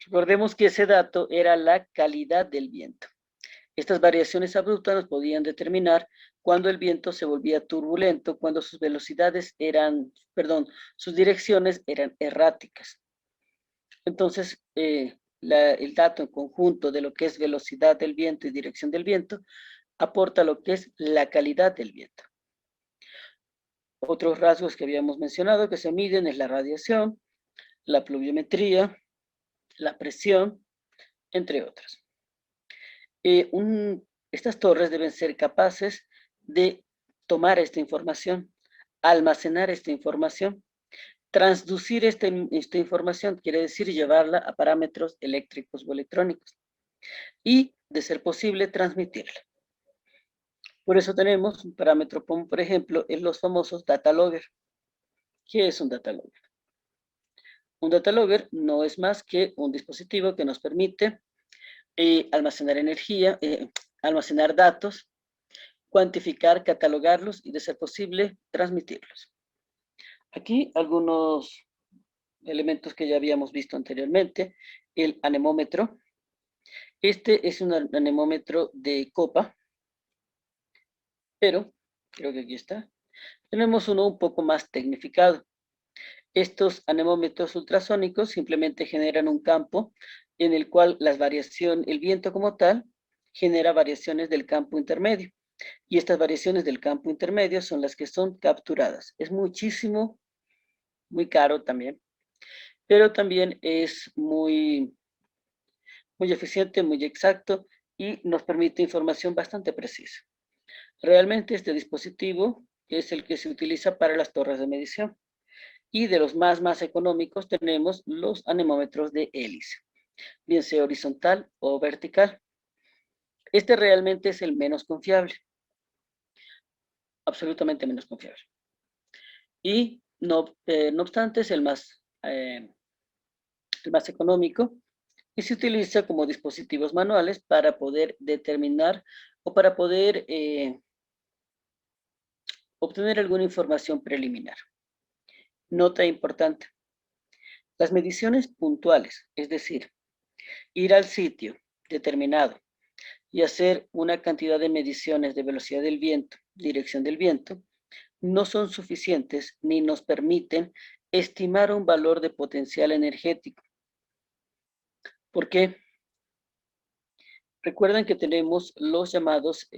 Recordemos que ese dato era la calidad del viento. Estas variaciones abruptas nos podían determinar cuando el viento se volvía turbulento, cuando sus velocidades eran, perdón, sus direcciones eran erráticas. Entonces, el dato en conjunto de lo que es velocidad del viento y dirección del viento aporta lo que es la calidad del viento. Otros rasgos que habíamos mencionado que se miden es la radiación, la pluviometría, la presión, entre otras. Estas torres deben ser capaces de tomar esta información, almacenar esta información, transducir esta información, quiere decir llevarla a parámetros eléctricos o electrónicos, y, de ser posible, transmitirla. Por eso tenemos un parámetro, como por ejemplo, en los famosos data logger. ¿Qué es un data logger? Un data logger no es más que un dispositivo que nos permite almacenar energía, almacenar datos, cuantificar, catalogarlos y, de ser posible, transmitirlos. Aquí algunos elementos que ya habíamos visto anteriormente. El anemómetro. Este es un anemómetro de copa, pero creo que aquí está. Tenemos uno un poco más tecnificado. Estos anemómetros ultrasónicos simplemente generan un campo en el cual el viento como tal, genera variaciones del campo intermedio. Y estas variaciones del campo intermedio son las que son capturadas. Es muchísimo, muy caro también, pero también es muy eficiente, muy exacto y nos permite información bastante precisa. Realmente este dispositivo es el que se utiliza para las torres de medición. Y de los más económicos tenemos los anemómetros de hélice, bien sea horizontal o vertical. Este realmente es el menos confiable, absolutamente menos confiable. Y no obstante es el más económico y se utiliza como dispositivos manuales para poder determinar o para poder obtener alguna información preliminar. Nota importante. Las mediciones puntuales, es decir, ir al sitio determinado y hacer una cantidad de mediciones de velocidad del viento, dirección del viento, no son suficientes ni nos permiten estimar un valor de potencial energético. ¿Por qué? Recuerden que tenemos los llamados,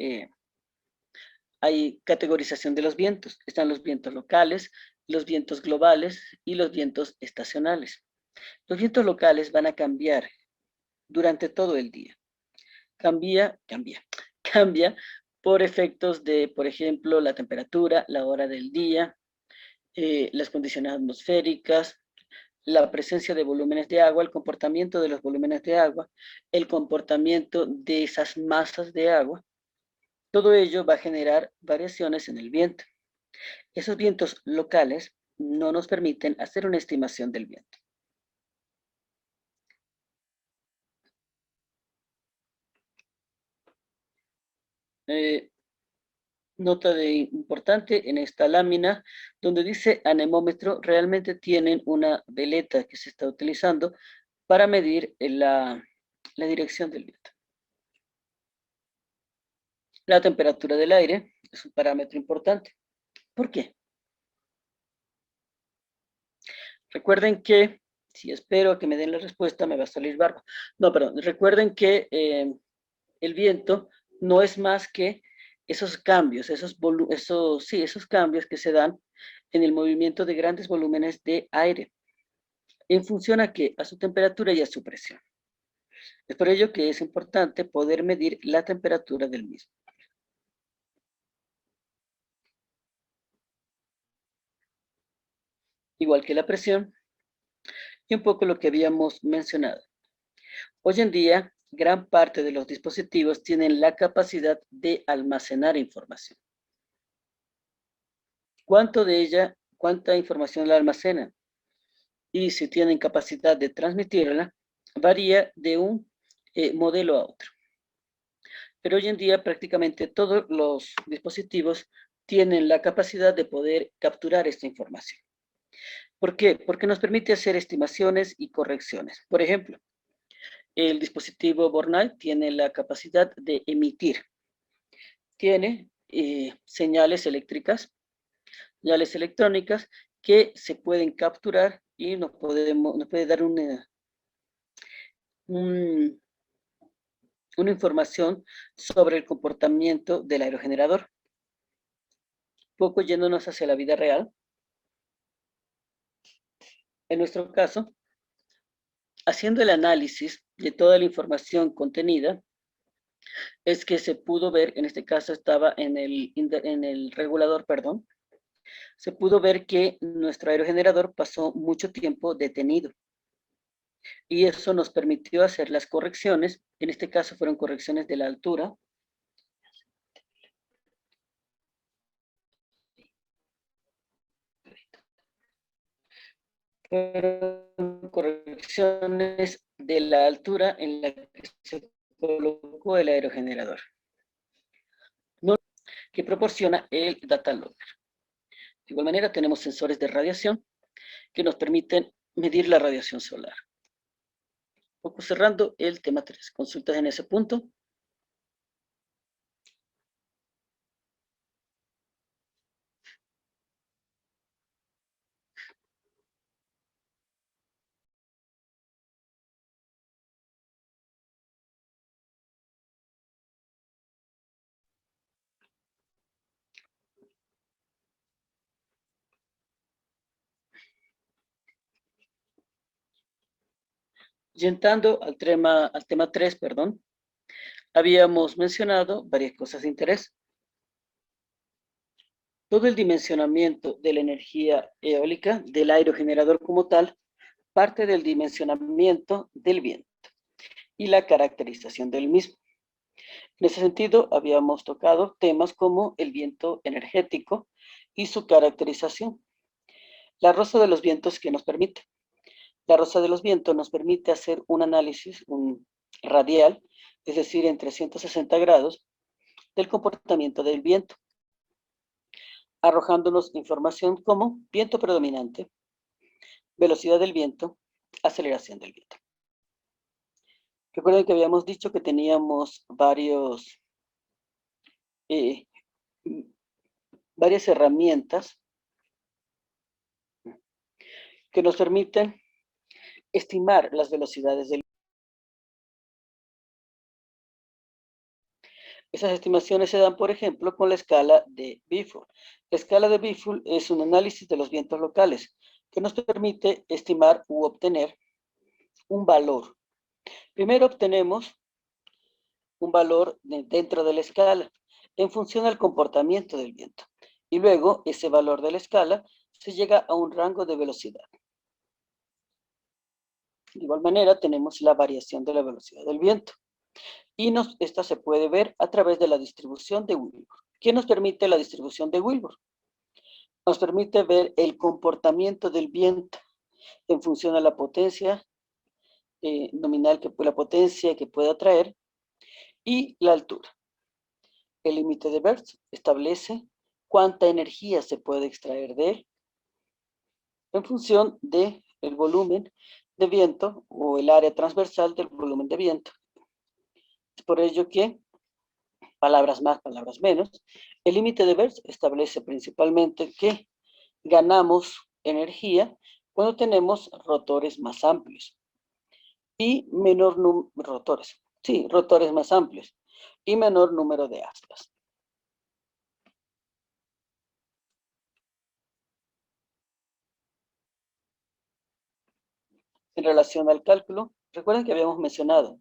hay categorización de los vientos. Están los vientos locales, los vientos globales y los vientos estacionales. Los vientos locales van a cambiar durante todo el día. Cambia por efectos de, por ejemplo, la temperatura, la hora del día, las condiciones atmosféricas, la presencia de volúmenes de agua, el comportamiento de los volúmenes de agua, el comportamiento de esas masas de agua. Todo ello va a generar variaciones en el viento. Esos vientos locales no nos permiten hacer una estimación del viento. Nota de importante en esta lámina, donde dice anemómetro, realmente tienen una veleta que se está utilizando para medir la dirección del viento. La temperatura del aire es un parámetro importante. ¿Por qué? Recuerden que, si espero que me den la respuesta, me va a salir barba. No, perdón, recuerden que el viento no es más que esos cambios, esos cambios que se dan en el movimiento de grandes volúmenes de aire, en función a qué, a su temperatura y a su presión. Es por ello que es importante poder medir la temperatura del mismo. Igual que la presión, y un poco lo que habíamos mencionado. Hoy en día, gran parte de los dispositivos tienen la capacidad de almacenar información. ¿Cuánta información la almacenan? Y si tienen capacidad de transmitirla, varía de un modelo a otro. Pero hoy en día prácticamente todos los dispositivos tienen la capacidad de poder capturar esta información. ¿Por qué? Porque nos permite hacer estimaciones y correcciones. Por ejemplo, el dispositivo Bornal tiene la capacidad de emitir. Tiene señales eléctricas, señales electrónicas que se pueden capturar y nos puede dar una información sobre el comportamiento del aerogenerador. Poco yéndonos hacia la vida real. En nuestro caso, haciendo el análisis de toda la información contenida, es que se pudo ver, en este caso estaba en el regulador, perdón, se pudo ver que nuestro aerogenerador pasó mucho tiempo detenido. Y eso nos permitió hacer las correcciones, en este caso fueron correcciones de la altura. Fueron correcciones de la altura en la que se colocó el aerogenerador, que proporciona el data logger. De igual manera tenemos sensores de radiación que nos permiten medir la radiación solar. Un poco cerrando el tema 3. ¿Consultas en ese punto? Y entrando al tema 3, perdón, habíamos mencionado varias cosas de interés. Todo el dimensionamiento de la energía eólica, del aerogenerador como tal, parte del dimensionamiento del viento y la caracterización del mismo. En ese sentido, habíamos tocado temas como el viento energético y su caracterización. La rosa de los vientos que nos permite. La rosa de los vientos nos permite hacer un análisis radial, es decir, en 360 grados, del comportamiento del viento, arrojándonos información como viento predominante, velocidad del viento, aceleración del viento. Recuerden que habíamos dicho que teníamos varias herramientas que nos permiten estimar las velocidades del Esas estimaciones se dan, por ejemplo, con la escala de Biffle. La escala de Biffle es un análisis de los vientos locales que nos permite estimar u obtener un valor. Primero obtenemos un valor dentro de la escala en función del comportamiento del viento. Y luego ese valor de la escala se llega a un rango de velocidad. De igual manera tenemos la variación de la velocidad del viento. Y esta se puede ver a través de la distribución de Wilbur. ¿Qué nos permite la distribución de Wilbur? Nos permite ver el comportamiento del viento en función a la potencia nominal, la potencia que pueda traer y la altura. El límite de Hertz establece cuánta energía se puede extraer de él en función del volumen de viento o el área transversal del volumen de viento. Es por ello que, palabras más, palabras menos, el límite de Hertz establece principalmente que ganamos energía cuando tenemos rotores más amplios y menor número rotores más amplios y menor número de aspas. En relación al cálculo, recuerden que habíamos mencionado,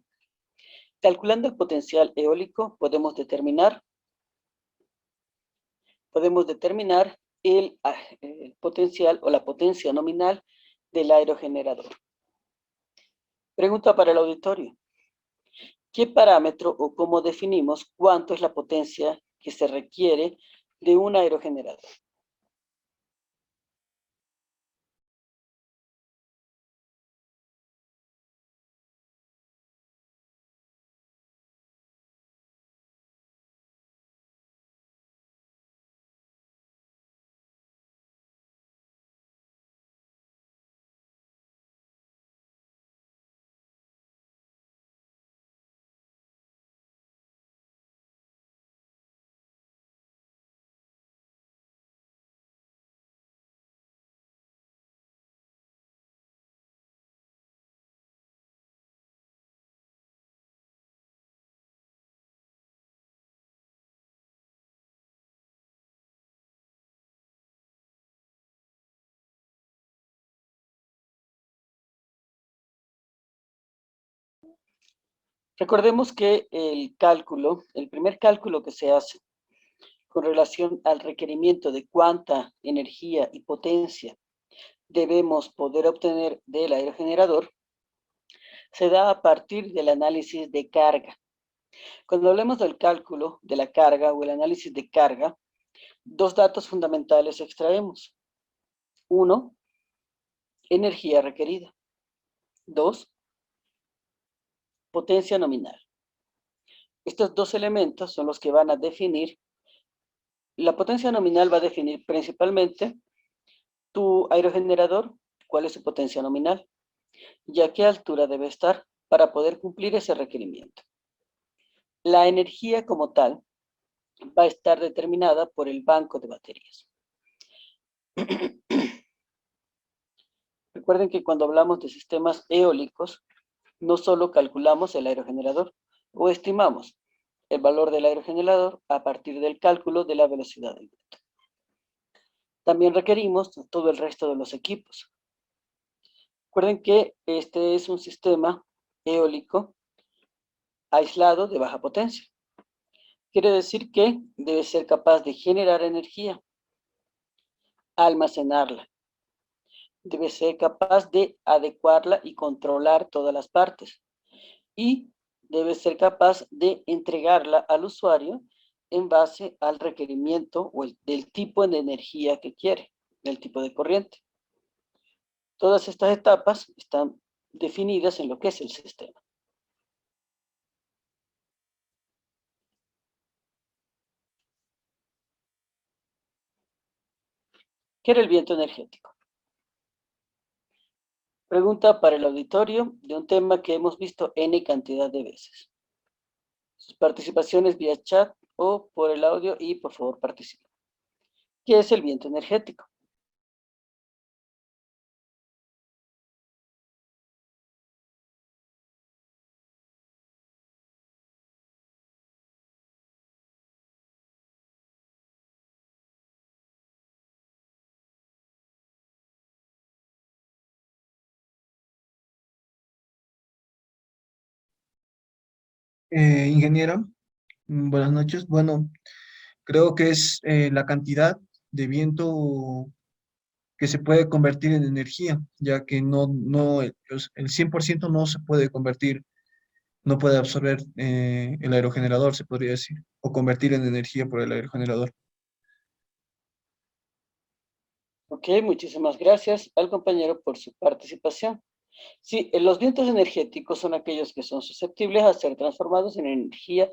calculando el potencial eólico podemos determinar el potencial o la potencia nominal del aerogenerador. Pregunta para el auditorio. ¿Qué parámetro o cómo definimos cuánto es la potencia que se requiere de un aerogenerador? Recordemos que el primer cálculo que se hace con relación al requerimiento de cuánta energía y potencia debemos poder obtener del aerogenerador, se da a partir del análisis de carga. Cuando hablemos del cálculo de la carga o el análisis de carga, dos datos fundamentales extraemos. Uno, energía requerida. Dos, potencia nominal. Estos dos elementos son los que van a definir, la potencia nominal va a definir principalmente tu aerogenerador, cuál es su potencia nominal y a qué altura debe estar para poder cumplir ese requerimiento. La energía como tal va a estar determinada por el banco de baterías. Recuerden que cuando hablamos de sistemas eólicos, no solo calculamos el aerogenerador o estimamos el valor del aerogenerador a partir del cálculo de la velocidad del viento. También requerimos todo el resto de los equipos. Recuerden que este es un sistema eólico aislado de baja potencia. Quiere decir que debe ser capaz de generar energía, almacenarla. Debe ser capaz de adecuarla y controlar todas las partes. Y debe ser capaz de entregarla al usuario en base al requerimiento o del tipo de energía que quiere, del tipo de corriente. Todas estas etapas están definidas en lo que es el sistema. ¿Qué era el viento energético? Pregunta para el auditorio de un tema que hemos visto N cantidad de veces. Sus participaciones vía chat o por el audio y por favor participen. ¿Qué es el viento energético? Ingeniera, buenas noches. Bueno, creo que es la cantidad de viento que se puede convertir en energía, ya que el 100% no se puede convertir, no puede absorber el aerogenerador, se podría decir, o convertir en energía por el aerogenerador. Ok, muchísimas gracias al compañero por su participación. Sí, los vientos energéticos son aquellos que son susceptibles a ser transformados en energía,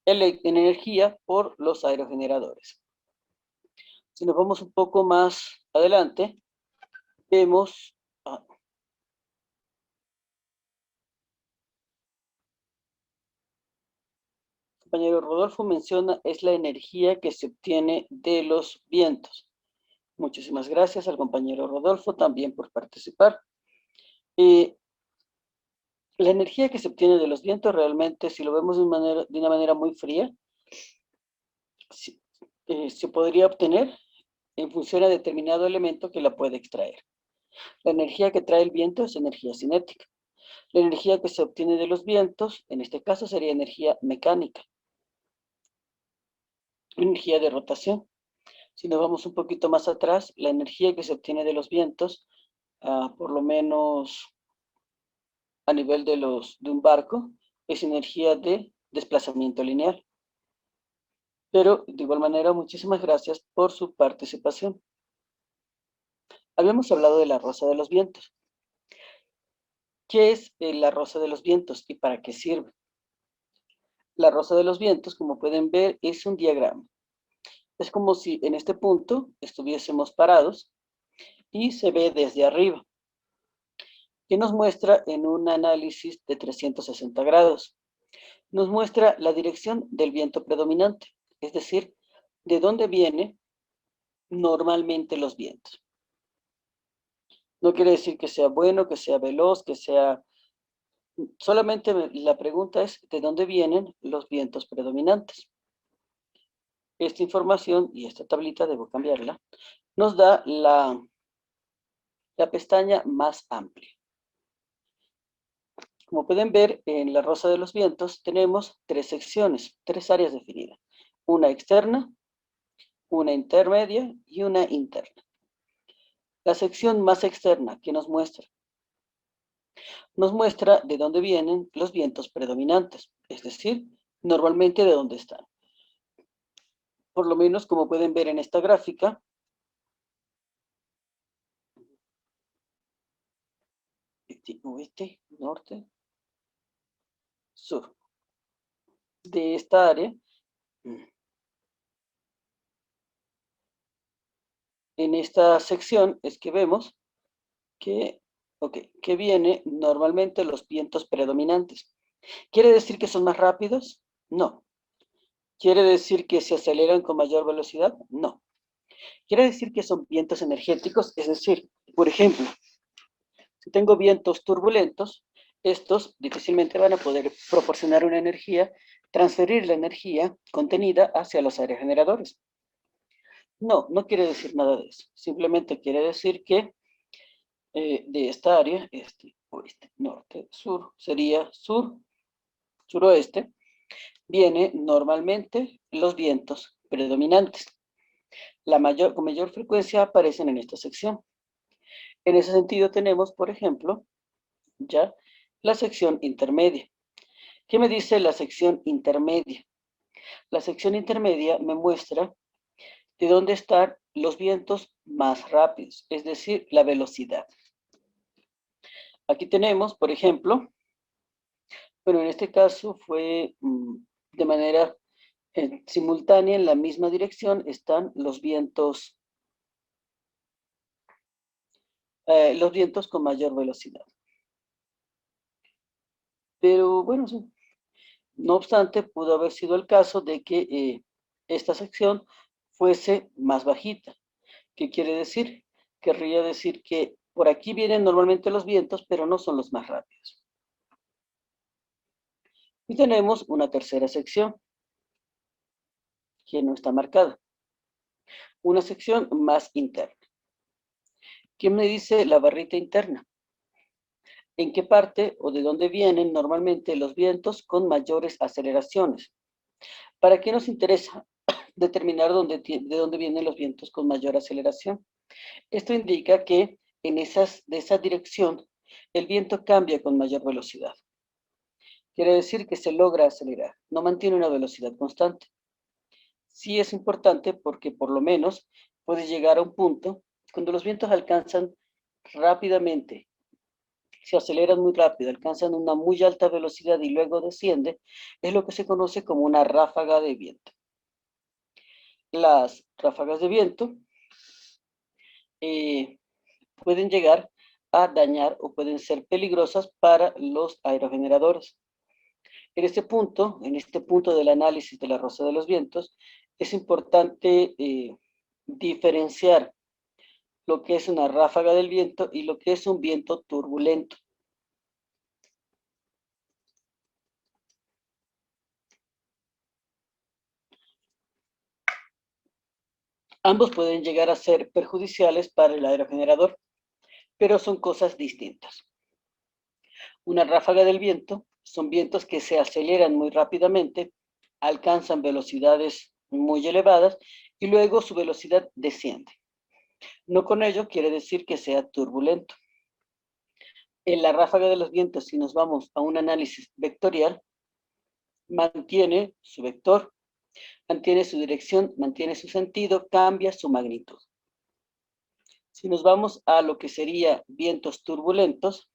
en energía por los aerogeneradores. Si nos vamos un poco más adelante, vemos, compañero Rodolfo menciona, es la energía que se obtiene de los vientos. Muchísimas gracias al compañero Rodolfo también por participar. La energía que se obtiene de los vientos realmente, si lo vemos de una manera muy fría, se podría obtener en función a determinado elemento que la puede extraer. La energía que trae el viento es energía cinética. La energía que se obtiene de los vientos, en este caso, sería energía mecánica, energía de rotación. Si nos vamos un poquito más atrás, la energía que se obtiene de los vientos, por lo menos a nivel de un barco, es energía de desplazamiento lineal. Pero, de igual manera, muchísimas gracias por su participación. Habíamos hablado de la rosa de los vientos. ¿Qué es la rosa de los vientos y para qué sirve? La rosa de los vientos, como pueden ver, es un diagrama. Es como si en este punto estuviésemos parados y se ve desde arriba, que nos muestra en un análisis de 360 grados. Nos muestra la dirección del viento predominante, es decir, de dónde vienen normalmente los vientos. No quiere decir que sea bueno, que sea veloz, que sea... Solamente la pregunta es de dónde vienen los vientos predominantes. Esta información, y esta tablita debo cambiarla, nos da la pestaña más amplia. Como pueden ver, en la rosa de los vientos tenemos tres secciones, tres áreas definidas. Una externa, una intermedia y una interna. La sección más externa que nos muestra de dónde vienen los vientos predominantes, es decir, normalmente de dónde están. Por lo menos, como pueden ver en esta gráfica, oeste, norte, sur. De esta área, en esta sección es que vemos que viene normalmente los vientos predominantes. ¿Quiere decir que son más rápidos? No. ¿Quiere decir que se aceleran con mayor velocidad? No. Quiere decir que son vientos energéticos, es decir, por ejemplo, si tengo vientos turbulentos, estos difícilmente van a poder proporcionar una energía, transferir la energía contenida hacia los aerogeneradores. No, no quiere decir nada de eso. Simplemente quiere decir que de esta área, este, oeste, norte, sur, sería sur, suroeste, viene normalmente los vientos predominantes. Con mayor frecuencia aparecen en esta sección. En ese sentido tenemos, por ejemplo, ya la sección intermedia. ¿Qué me dice la sección intermedia? La sección intermedia me muestra de dónde están los vientos más rápidos, es decir, la velocidad. Aquí tenemos, por ejemplo, pero en este caso fue de manera simultánea, en la misma dirección están los vientos con mayor velocidad. Pero bueno, sí. No obstante, pudo haber sido el caso de que esta sección fuese más bajita. ¿Qué quiere decir? Querría decir que por aquí vienen normalmente los vientos, pero no son los más rápidos. Y tenemos una tercera sección que no está marcada. Una sección más interna. ¿Qué me dice la barrita interna? en qué parte o de dónde vienen normalmente los vientos con mayores aceleraciones. ¿Para qué nos interesa determinar de dónde vienen los vientos con mayor aceleración? Esto indica que de esa dirección el viento cambia con mayor velocidad. Quiere decir que se logra acelerar, no mantiene una velocidad constante. Sí es importante porque por lo menos puede llegar a un punto cuando los vientos alcanzan rápidamente, se aceleran muy rápido, alcanzan una muy alta velocidad y luego desciende, es lo que se conoce como una ráfaga de viento. Las ráfagas de viento pueden llegar a dañar o pueden ser peligrosas para los aerogeneradores. En este punto del análisis de la rosa de los vientos, es importante diferenciar lo que es una ráfaga del viento y lo que es un viento turbulento. Ambos pueden llegar a ser perjudiciales para el aerogenerador, pero son cosas distintas. Una ráfaga del viento son vientos que se aceleran muy rápidamente, alcanzan velocidades muy elevadas y luego su velocidad desciende. No con ello quiere decir que sea turbulento. En la ráfaga de los vientos, si nos vamos a un análisis vectorial, mantiene su vector, mantiene su dirección, mantiene su sentido, cambia su magnitud. Si nos vamos a lo que sería vientos turbulentos,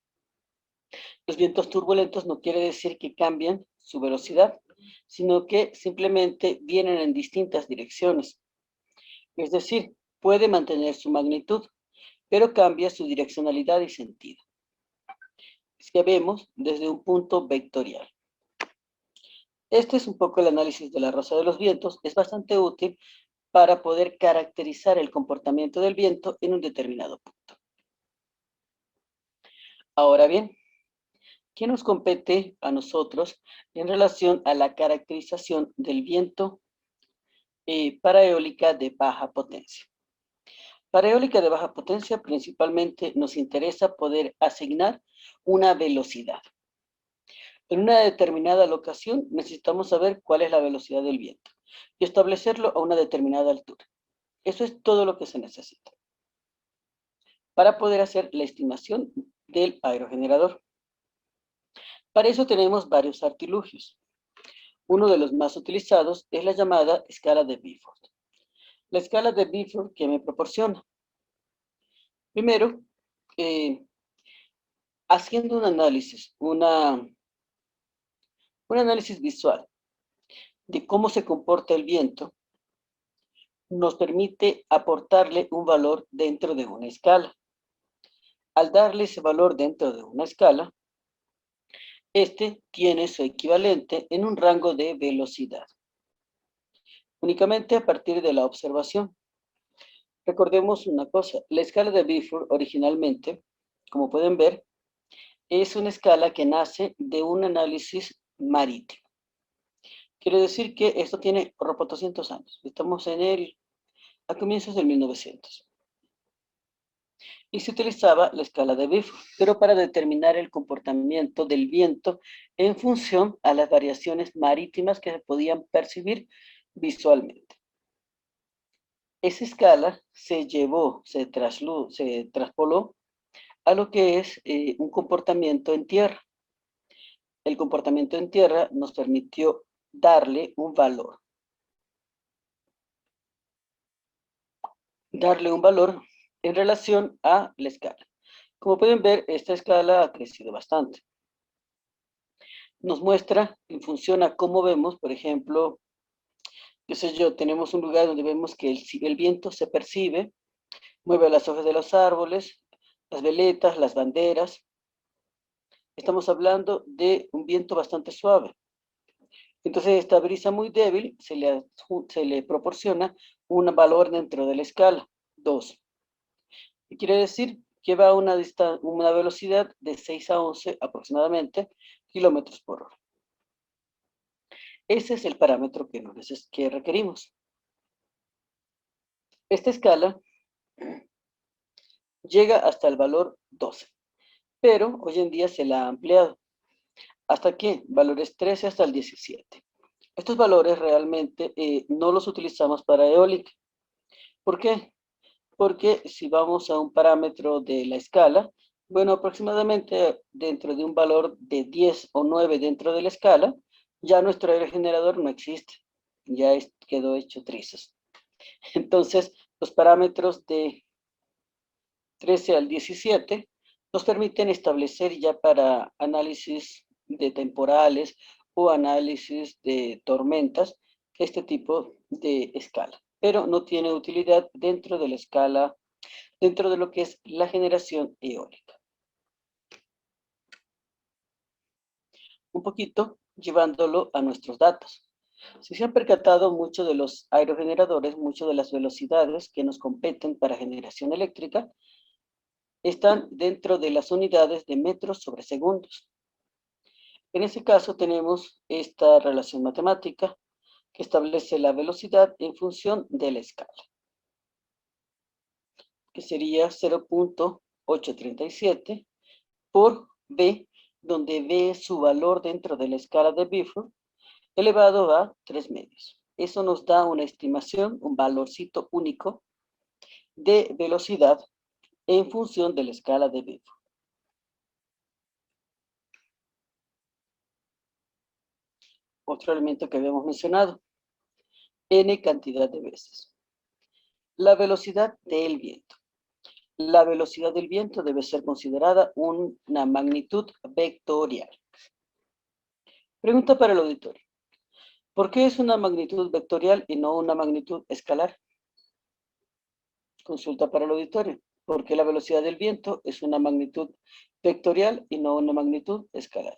los vientos turbulentos no quiere decir que cambien su velocidad, sino que simplemente vienen en distintas direcciones. Es decir, puede mantener su magnitud, pero cambia su direccionalidad y sentido. Que vemos desde un punto vectorial. Este es un poco el análisis de la rosa de los vientos. Es bastante útil para poder caracterizar el comportamiento del viento en un determinado punto. Ahora bien, ¿qué nos compete a nosotros en relación a la caracterización del viento para eólica de baja potencia? Para eólica de baja potencia, principalmente nos interesa poder asignar una velocidad. En una determinada locación necesitamos saber cuál es la velocidad del viento y establecerlo a una determinada altura. Eso es todo lo que se necesita para poder hacer la estimación del aerogenerador. Para eso tenemos varios artilugios. Uno de los más utilizados es la llamada escala de Beaufort. La escala de Beaufort que me proporciona. Primero, haciendo un análisis visual de cómo se comporta el viento, nos permite aportarle un valor dentro de una escala. Al darle ese valor dentro de una escala, este tiene su equivalente en un rango de velocidad, únicamente a partir de la observación. Recordemos una cosa, la escala de Beaufort originalmente, como pueden ver, es una escala que nace de un análisis marítimo. Quiere decir que esto tiene 400 años. Estamos a comienzos del 1900. Y se utilizaba la escala de Beaufort, pero para determinar el comportamiento del viento en función a las variaciones marítimas que se podían percibir visualmente. Esa escala se traspoló a lo que es un comportamiento en tierra. El comportamiento en tierra nos permitió darle un valor. Darle un valor en relación a la escala. Como pueden ver, esta escala ha crecido bastante. Nos muestra en función a cómo vemos, por ejemplo, qué sé yo, tenemos un lugar donde vemos que el viento se percibe, mueve las hojas de los árboles, las veletas, las banderas. Estamos hablando de un viento bastante suave. Entonces, esta brisa muy débil se le proporciona un valor dentro de la escala, 2. Y quiere decir que va a una velocidad de 6 a 11 aproximadamente kilómetros por hora. Ese es el parámetro que requerimos. Esta escala llega hasta el valor 12. pero hoy en día se la ha ampliado. ¿Hasta qué? Valores 13 hasta el 17. Estos valores realmente no los utilizamos para eólica. ¿Por qué? Porque si vamos a un parámetro de la escala, bueno, aproximadamente dentro de un valor de 10 o 9 dentro de la escala, ya nuestro aerogenerador no existe, ya quedó hecho trizas. Entonces, los parámetros de 13 al 17 nos permiten establecer ya para análisis de temporales o análisis de tormentas este tipo de escala, pero no tiene utilidad dentro de la escala, dentro de lo que es la generación eólica. Un poquito llevándolo a nuestros datos. Si se han percatado, muchos de los aerogeneradores, muchas de las velocidades que nos competen para generación eléctrica, están dentro de las unidades de metros sobre segundos. En ese caso tenemos esta relación matemática que establece la velocidad en función de la escala, que sería 0.837 por B, donde B es su valor dentro de la escala de Beaufort, elevado a 3 medios. Eso nos da una estimación, un valorcito único de velocidad en función de la escala de Beaufort. Otro elemento que habíamos mencionado, n cantidad de veces. La velocidad del viento. La velocidad del viento debe ser considerada una magnitud vectorial. Pregunta para el auditorio. ¿Por qué es una magnitud vectorial y no una magnitud escalar? Consulta para el auditorio. ¿Por qué la velocidad del viento es una magnitud vectorial y no una magnitud escalar?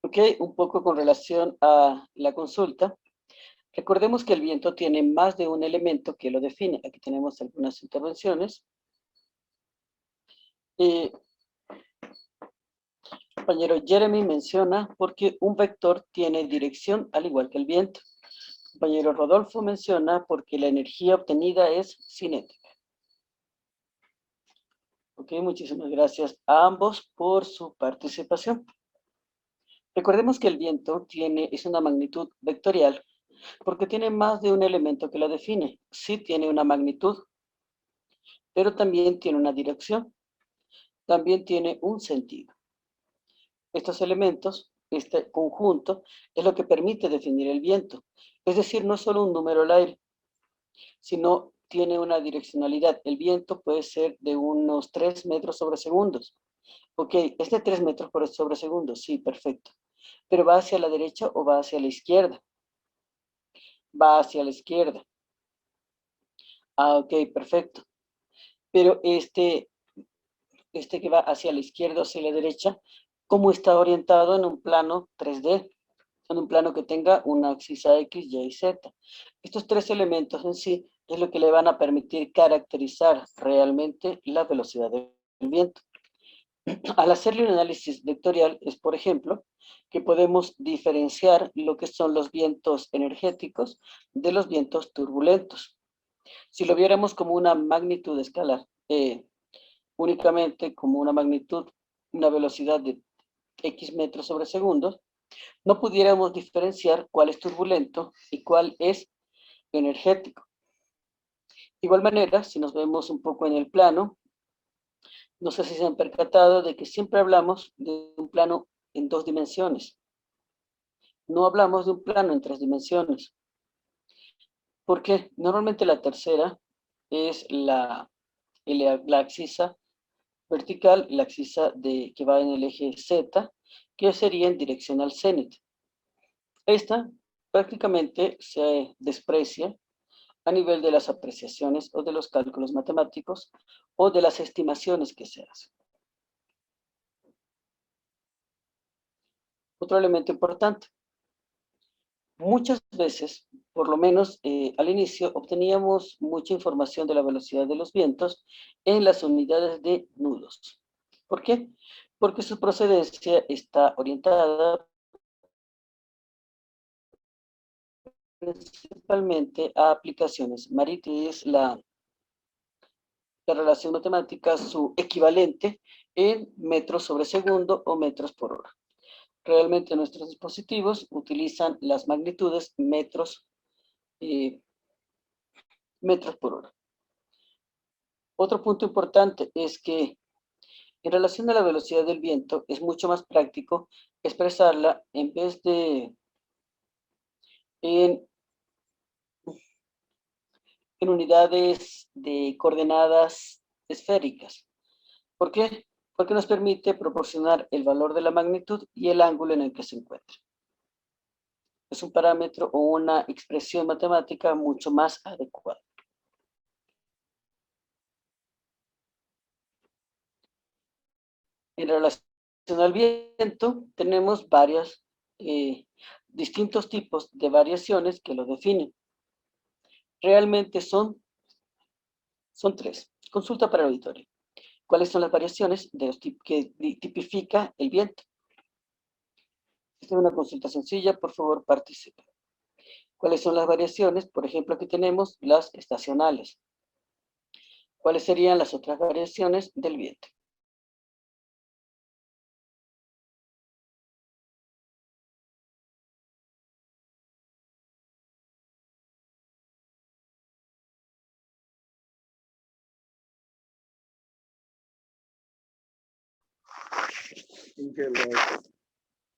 Ok, un poco con relación a la consulta. Recordemos que el viento tiene más de un elemento que lo define. Aquí tenemos algunas intervenciones. Compañero Jeremy menciona porque un vector tiene dirección al igual que el viento. Compañero Rodolfo menciona porque la energía obtenida es cinética. Ok, muchísimas gracias a ambos por su participación. Recordemos que el viento es una magnitud vectorial porque tiene más de un elemento que la define. Sí tiene una magnitud, pero también tiene una dirección, también tiene un sentido. Estos elementos, este conjunto, es lo que permite definir el viento. Es decir, no es solo un número al aire, sino tiene una direccionalidad. El viento puede ser de unos 3 metros sobre segundos. Ok, es de 3 metros sobre segundo, sí, perfecto. Pero ¿va hacia la derecha o va hacia la izquierda? Va hacia la izquierda. Ah, ok, perfecto. Pero este que va hacia la izquierda o hacia la derecha, ¿cómo está orientado en un plano 3D? En un plano que tenga una axis a X, Y y Z. Estos tres elementos en sí es lo que le van a permitir caracterizar realmente la velocidad del viento. Al hacerle un análisis vectorial es, por ejemplo, que podemos diferenciar lo que son los vientos energéticos de los vientos turbulentos. Si lo viéramos como una magnitud escalar, únicamente como una magnitud, una velocidad de X metros sobre segundos, no pudiéramos diferenciar cuál es turbulento y cuál es energético. De igual manera, si nos vemos un poco en el plano, no sé si se han percatado de que siempre hablamos de un plano en 2 dimensiones. No hablamos de un plano en 3 dimensiones. Porque normalmente la tercera es la axis vertical, la axis que va en el eje Z, que sería en dirección al cenit. Esta prácticamente se desprecia a nivel de las apreciaciones o de los cálculos matemáticos o de las estimaciones que se hacen. Otro elemento importante. Muchas veces, por lo menos al inicio, obteníamos mucha información de la velocidad de los vientos en las unidades de nudos. ¿Por qué? Porque su procedencia está orientada principalmente a aplicaciones marítimas. La relación matemática, su equivalente en metros sobre segundo o metros por hora. Realmente nuestros dispositivos utilizan las magnitudes metros por hora. Otro punto importante es que en relación a la velocidad del viento es mucho más práctico expresarla en vez de en unidades de coordenadas esféricas. ¿Por qué? Porque nos permite proporcionar el valor de la magnitud y el ángulo en el que se encuentra. Es un parámetro o una expresión matemática mucho más adecuada. En relación al viento, tenemos varios distintos tipos de variaciones que lo definen. Realmente son tres. Consulta para el auditorio. ¿Cuáles son las variaciones que tipifica el viento? Esta es una consulta sencilla, por favor participe. ¿Cuáles son las variaciones? Por ejemplo, aquí tenemos las estacionales. ¿Cuáles serían las otras variaciones del viento? Que las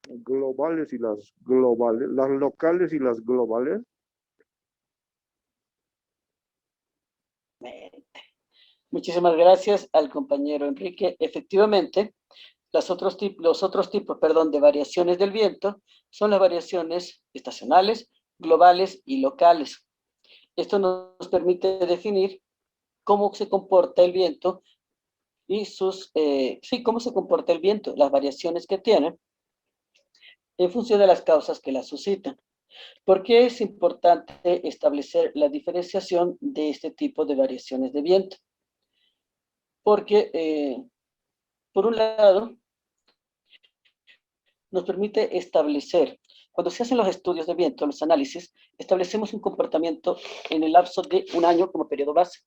globales y las globales, las locales y las globales. Muchísimas gracias al compañero Enrique. Efectivamente, los otros tipos de variaciones del viento son las variaciones estacionales, globales y locales. Esto nos permite definir cómo se comporta el viento y cómo se comporta el viento, las variaciones que tiene en función de las causas que las suscitan. ¿Por qué es importante establecer la diferenciación de este tipo de variaciones de viento? Porque, por un lado, nos permite establecer, cuando se hacen los estudios de viento, los análisis, establecemos un comportamiento en el lapso de un año como periodo base.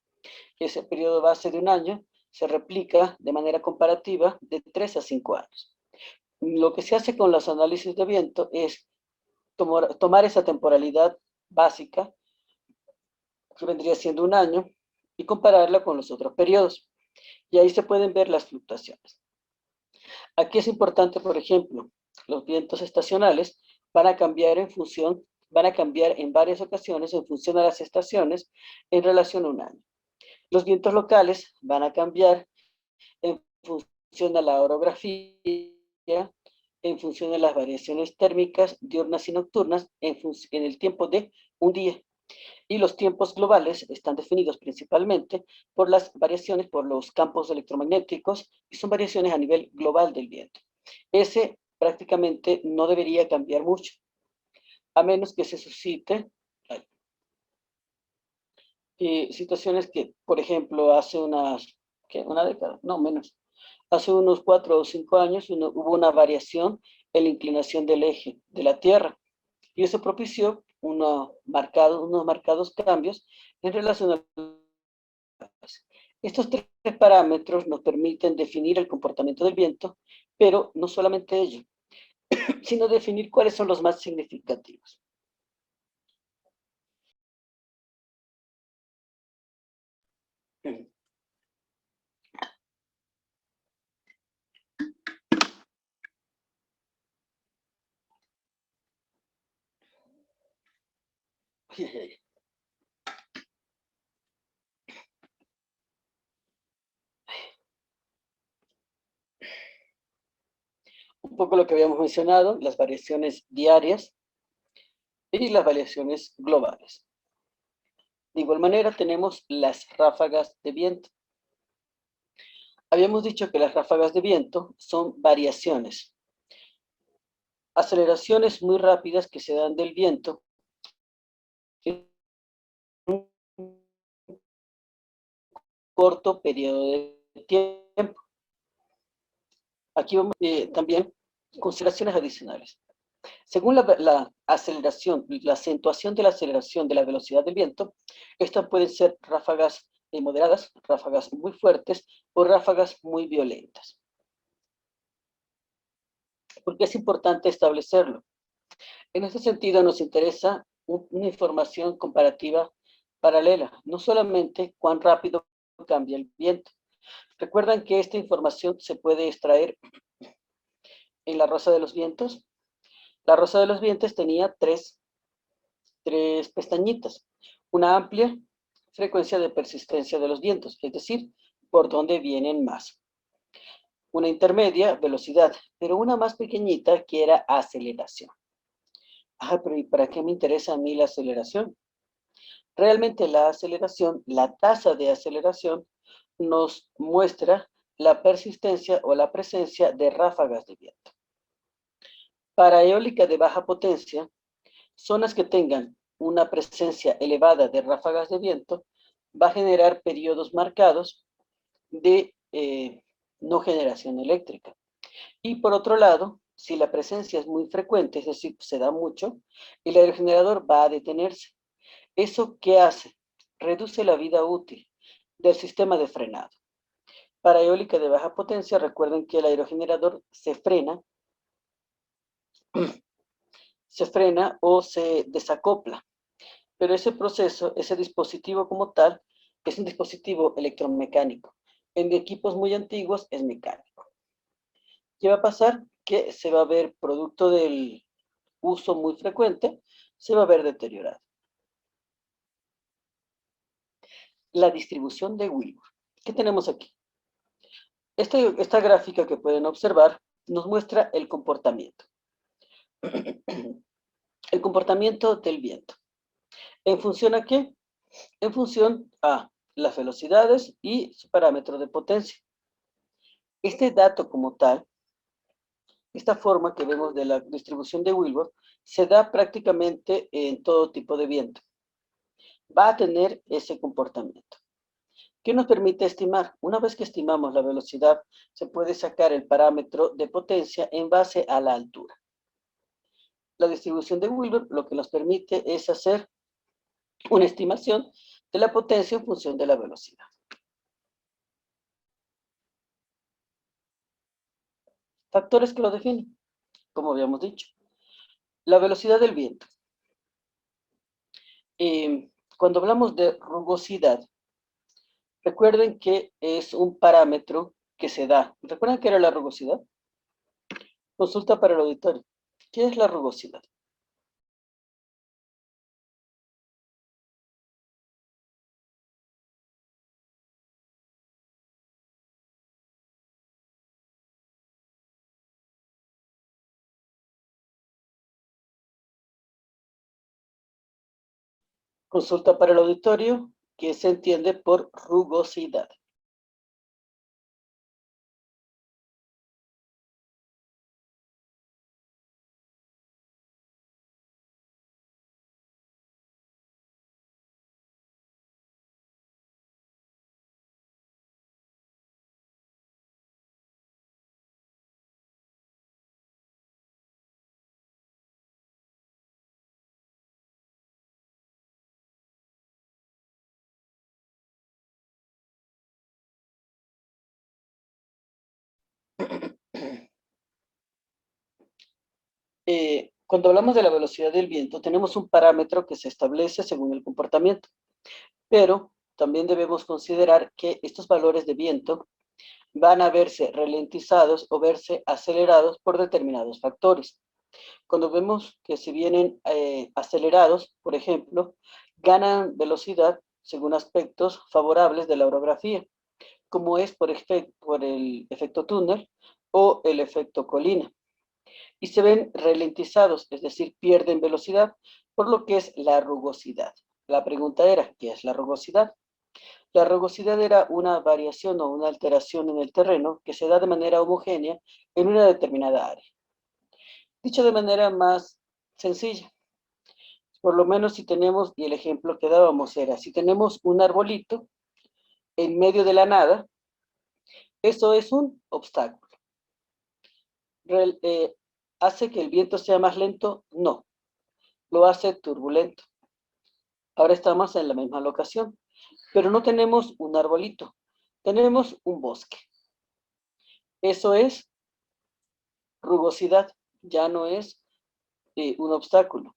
Ese periodo base de un año se replica de manera comparativa de 3 a 5 años. Lo que se hace con los análisis de viento es tomar esa temporalidad básica, que vendría siendo un año, y compararla con los otros periodos. Y ahí se pueden ver las fluctuaciones. Aquí es importante, por ejemplo, los vientos estacionales van a cambiar en varias ocasiones en función de las estaciones en relación a un año. Los vientos locales van a cambiar en función de la orografía, en función de las variaciones térmicas diurnas y nocturnas, en el tiempo de un día. Y los tiempos globales están definidos principalmente por las variaciones, por los campos electromagnéticos, y son variaciones a nivel global del viento. Ese prácticamente no debería cambiar mucho, a menos que se suscite situaciones que, por ejemplo, hace una década, no menos, hace unos 4 o 5 años hubo una variación en la inclinación del eje de la Tierra, y eso propició unos marcados cambios en relación a estos tres parámetros nos permiten definir el comportamiento del viento, pero no solamente ello, sino definir cuáles son los más significativos. poco lo que habíamos mencionado, las variaciones diarias y las variaciones globales. De igual manera tenemos las ráfagas de viento. Habíamos dicho que las ráfagas de viento son variaciones, aceleraciones muy rápidas que se dan del viento en un corto periodo de tiempo. Aquí vamos también consideraciones adicionales. Según la aceleración, la acentuación de la aceleración de la velocidad del viento, estas pueden ser ráfagas moderadas, ráfagas muy fuertes o ráfagas muy violentas. ¿Por qué es importante establecerlo? En este sentido nos interesa una información comparativa paralela, no solamente cuán rápido cambia el viento. ¿Recuerdan que esta información se puede extraer en La Rosa de los Vientos? La Rosa de los Vientos tenía tres pestañitas. Una amplia frecuencia de persistencia de los vientos, es decir, por dónde vienen más. Una intermedia, velocidad, pero una más pequeñita que era aceleración. Pero ¿y para qué me interesa a mí la aceleración? Realmente la aceleración, la tasa de aceleración, nos muestra la persistencia o la presencia de ráfagas de viento. Para eólica de baja potencia, zonas que tengan una presencia elevada de ráfagas de viento va a generar periodos marcados de no generación eléctrica. Y por otro lado, si la presencia es muy frecuente, es decir, se da mucho, el aerogenerador va a detenerse. ¿Eso qué hace? Reduce la vida útil del sistema de frenado. Para eólica de baja potencia, recuerden que el aerogenerador se frena o se desacopla. Pero ese proceso, ese dispositivo como tal, es un dispositivo electromecánico. En equipos muy antiguos es mecánico. ¿Qué va a pasar? Que se va a ver, producto del uso muy frecuente, se va a ver deteriorado. La distribución de Wilbur. ¿Qué tenemos aquí? Esta gráfica que pueden observar nos muestra el comportamiento. El comportamiento del viento. ¿En función a qué? En función a las velocidades y su parámetro de potencia. Este dato como tal, esta forma que vemos de la distribución de Wilbur, se da prácticamente en todo tipo de viento. Va a tener ese comportamiento. ¿Qué nos permite estimar? Una vez que estimamos la velocidad, se puede sacar el parámetro de potencia en base a la altura. La distribución de Wilbur lo que nos permite es hacer una estimación de la potencia en función de la velocidad. Factores que lo definen, como habíamos dicho. La velocidad del viento. Cuando hablamos de rugosidad, recuerden que es un parámetro que se da. ¿Recuerdan qué era la rugosidad? Consulta para el auditorio. ¿Qué es la rugosidad? Consulta para el auditorio, que se entiende por rugosidad. Cuando hablamos de la velocidad del viento, tenemos un parámetro que se establece según el comportamiento, pero también debemos considerar que estos valores de viento van a verse ralentizados o verse acelerados por determinados factores. Cuando vemos que si vienen acelerados, por ejemplo, ganan velocidad según aspectos favorables de la orografía, como es por el efecto túnel o el efecto colina. y se ven ralentizados, es decir, pierden velocidad, por lo que es la rugosidad. La pregunta era, ¿qué es la rugosidad? La rugosidad era una variación o una alteración en el terreno que se da de manera homogénea en una determinada área. Dicho de manera más sencilla, por lo menos si tenemos, y el ejemplo que dábamos era, si tenemos un arbolito en medio de la nada, eso es un obstáculo. ¿Hace que el viento sea más lento? No, lo hace turbulento. Ahora estamos en la misma locación, pero no tenemos un arbolito, tenemos un bosque. Eso es rugosidad, ya no es un obstáculo.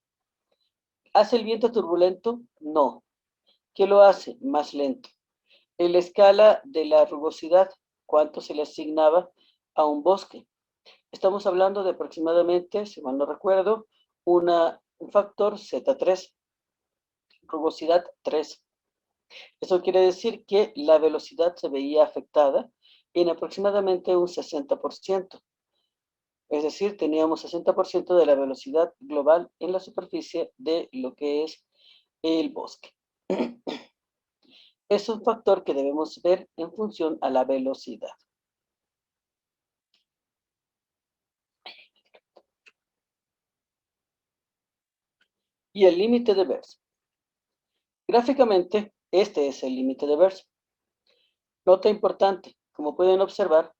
¿Hace el viento turbulento? No. ¿Qué lo hace? Más lento. En la escala de la rugosidad, ¿cuánto se le asignaba a un bosque? Estamos hablando de aproximadamente, si mal no recuerdo, un factor Z3, rugosidad 3. Eso quiere decir que la velocidad se veía afectada en aproximadamente un 60%. Es decir, teníamos 60% de la velocidad global en la superficie de lo que es el bosque. Es un factor que debemos ver en función a la velocidad. Y el límite de Beers. Gráficamente, este es el límite de Beers. Nota importante, como pueden observar,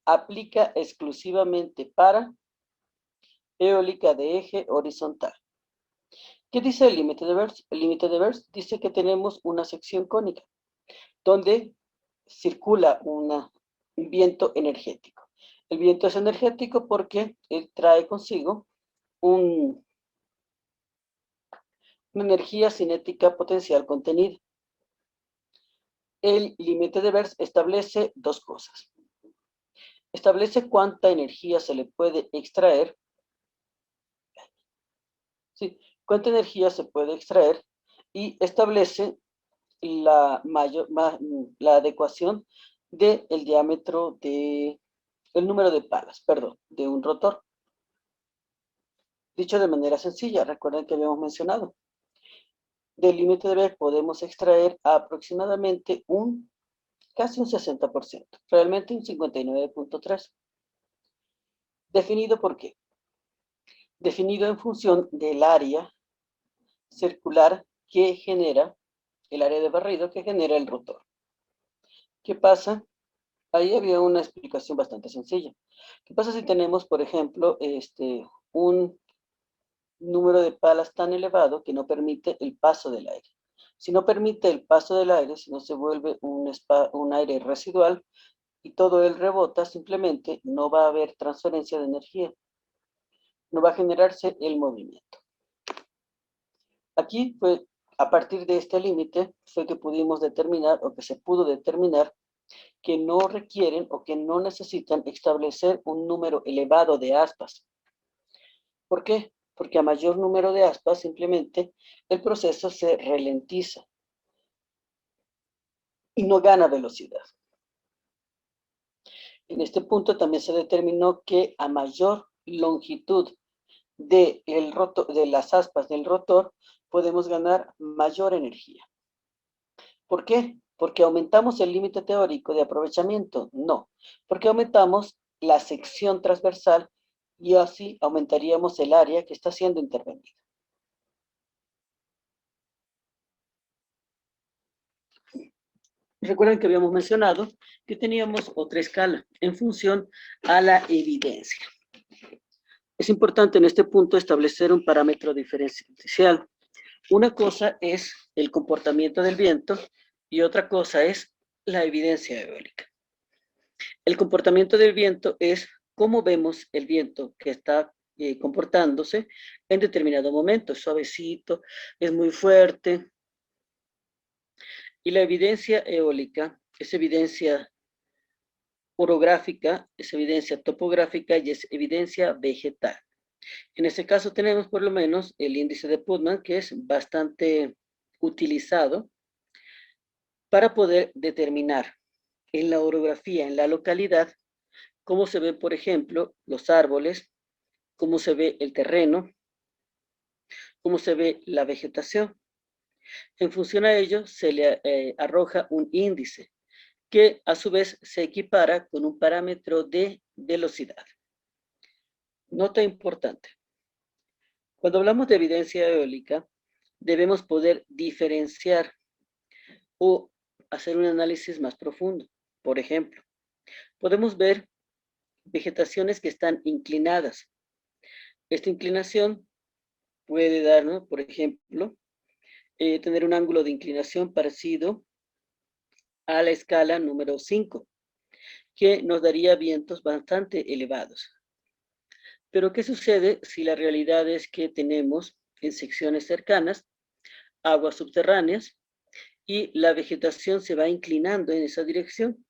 aplica exclusivamente para eólica de eje horizontal. ¿Qué dice el límite de Beers? El límite de Beers dice que tenemos una sección cónica, donde circula un viento energético. El viento es energético porque él trae consigo una energía cinética potencial contenida. El límite de Beers establece dos cosas. Establece cuánta energía se le puede extraer. Sí, cuánta energía se puede extraer y establece la adecuación del diámetro el número de palas, perdón, de un rotor. Dicho de manera sencilla, recuerden que habíamos mencionado. Del límite de Beers podemos extraer aproximadamente casi un 60%, realmente un 59.3%. ¿Definido por qué? Definido en función del área circular que genera, el área de barrido que genera el rotor. ¿Qué pasa? Ahí había una explicación bastante sencilla. ¿Qué pasa si tenemos, por ejemplo, un número de palas tan elevado que no permite el paso del aire? Si no permite el paso del aire, si no se vuelve un aire residual y todo él rebota, simplemente no va a haber transferencia de energía. No va a generarse el movimiento. Aquí fue, a partir de este límite, fue que pudimos determinar, o que se pudo determinar, que no requieren o que no necesitan establecer un número elevado de aspas. ¿Por qué? Porque a mayor número de aspas, simplemente el proceso se ralentiza y no gana velocidad. En este punto también se determinó que a mayor longitud de las aspas del rotor, podemos ganar mayor energía. ¿Por qué? ¿Porque aumentamos el límite teórico de aprovechamiento? No, porque aumentamos la sección transversal y así aumentaríamos el área que está siendo intervenida. Recuerden que habíamos mencionado que teníamos otra escala en función a la evidencia. Es importante en este punto establecer un parámetro diferencial. Una cosa es el comportamiento del viento y otra cosa es la evidencia eólica. El comportamiento del viento es cómo vemos el viento que está comportándose en determinado momento. Es suavecito, es muy fuerte. Y la evidencia eólica es evidencia orográfica, es evidencia topográfica y es evidencia vegetal. En este caso tenemos por lo menos el índice de Putnam, que es bastante utilizado para poder determinar en la orografía, en la localidad, cómo se ven, por ejemplo, los árboles cómo se ve el terreno, cómo se ve la vegetación. En función a ello, se le arroja un índice que a su vez se equipara con un parámetro de velocidad. Nota importante. Cuando hablamos de evidencia eólica, debemos poder diferenciar o hacer un análisis más profundo. Por ejemplo, podemos ver vegetaciones que están inclinadas. Esta inclinación puede darnos, por ejemplo, tener un ángulo de inclinación parecido a la escala número 5, que nos daría vientos bastante elevados. Pero, ¿qué sucede si la realidad es que tenemos en secciones cercanas aguas subterráneas y la vegetación se va inclinando en esa dirección?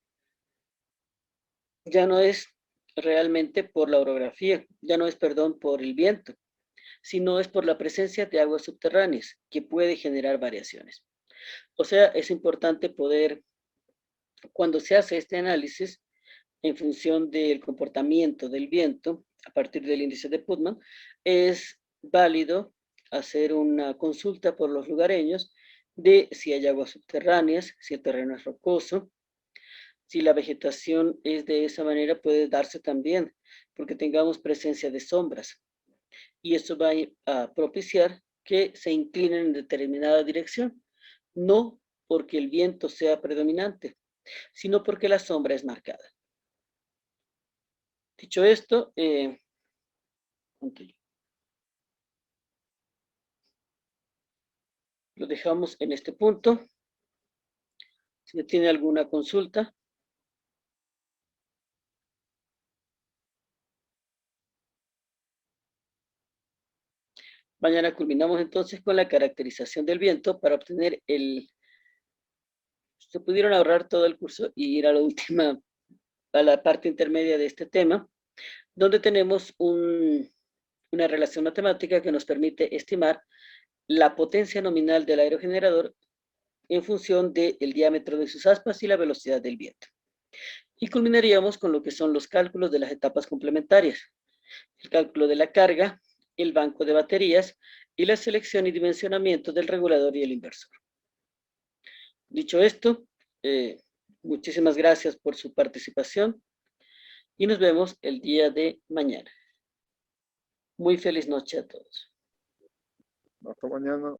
Ya no es realmente por la orografía, ya no es, perdón, por el viento, sino es por la presencia de aguas subterráneas que puede generar variaciones. O sea, es importante poder, cuando se hace este análisis, en función del comportamiento del viento, a partir del índice de Putman, es válido hacer una consulta por los lugareños de si hay aguas subterráneas, si el terreno es rocoso, si la vegetación es de esa manera, puede darse también porque tengamos presencia de sombras. Y eso va a propiciar que se inclinen en determinada dirección, no porque el viento sea predominante, sino porque la sombra es marcada. Dicho esto, lo dejamos en este punto. Si tiene alguna consulta. Mañana culminamos entonces con la caracterización del viento para obtener se pudieron ahorrar todo el curso y ir a la parte intermedia de este tema, donde tenemos una relación matemática que nos permite estimar la potencia nominal del aerogenerador en función del diámetro de sus aspas y la velocidad del viento. Y culminaríamos con lo que son los cálculos de las etapas complementarias, el cálculo de la carga, el banco de baterías y la selección y dimensionamiento del regulador y el inversor. Dicho esto, muchísimas gracias por su participación y nos vemos el día de mañana. Muy feliz noche a todos. Hasta mañana.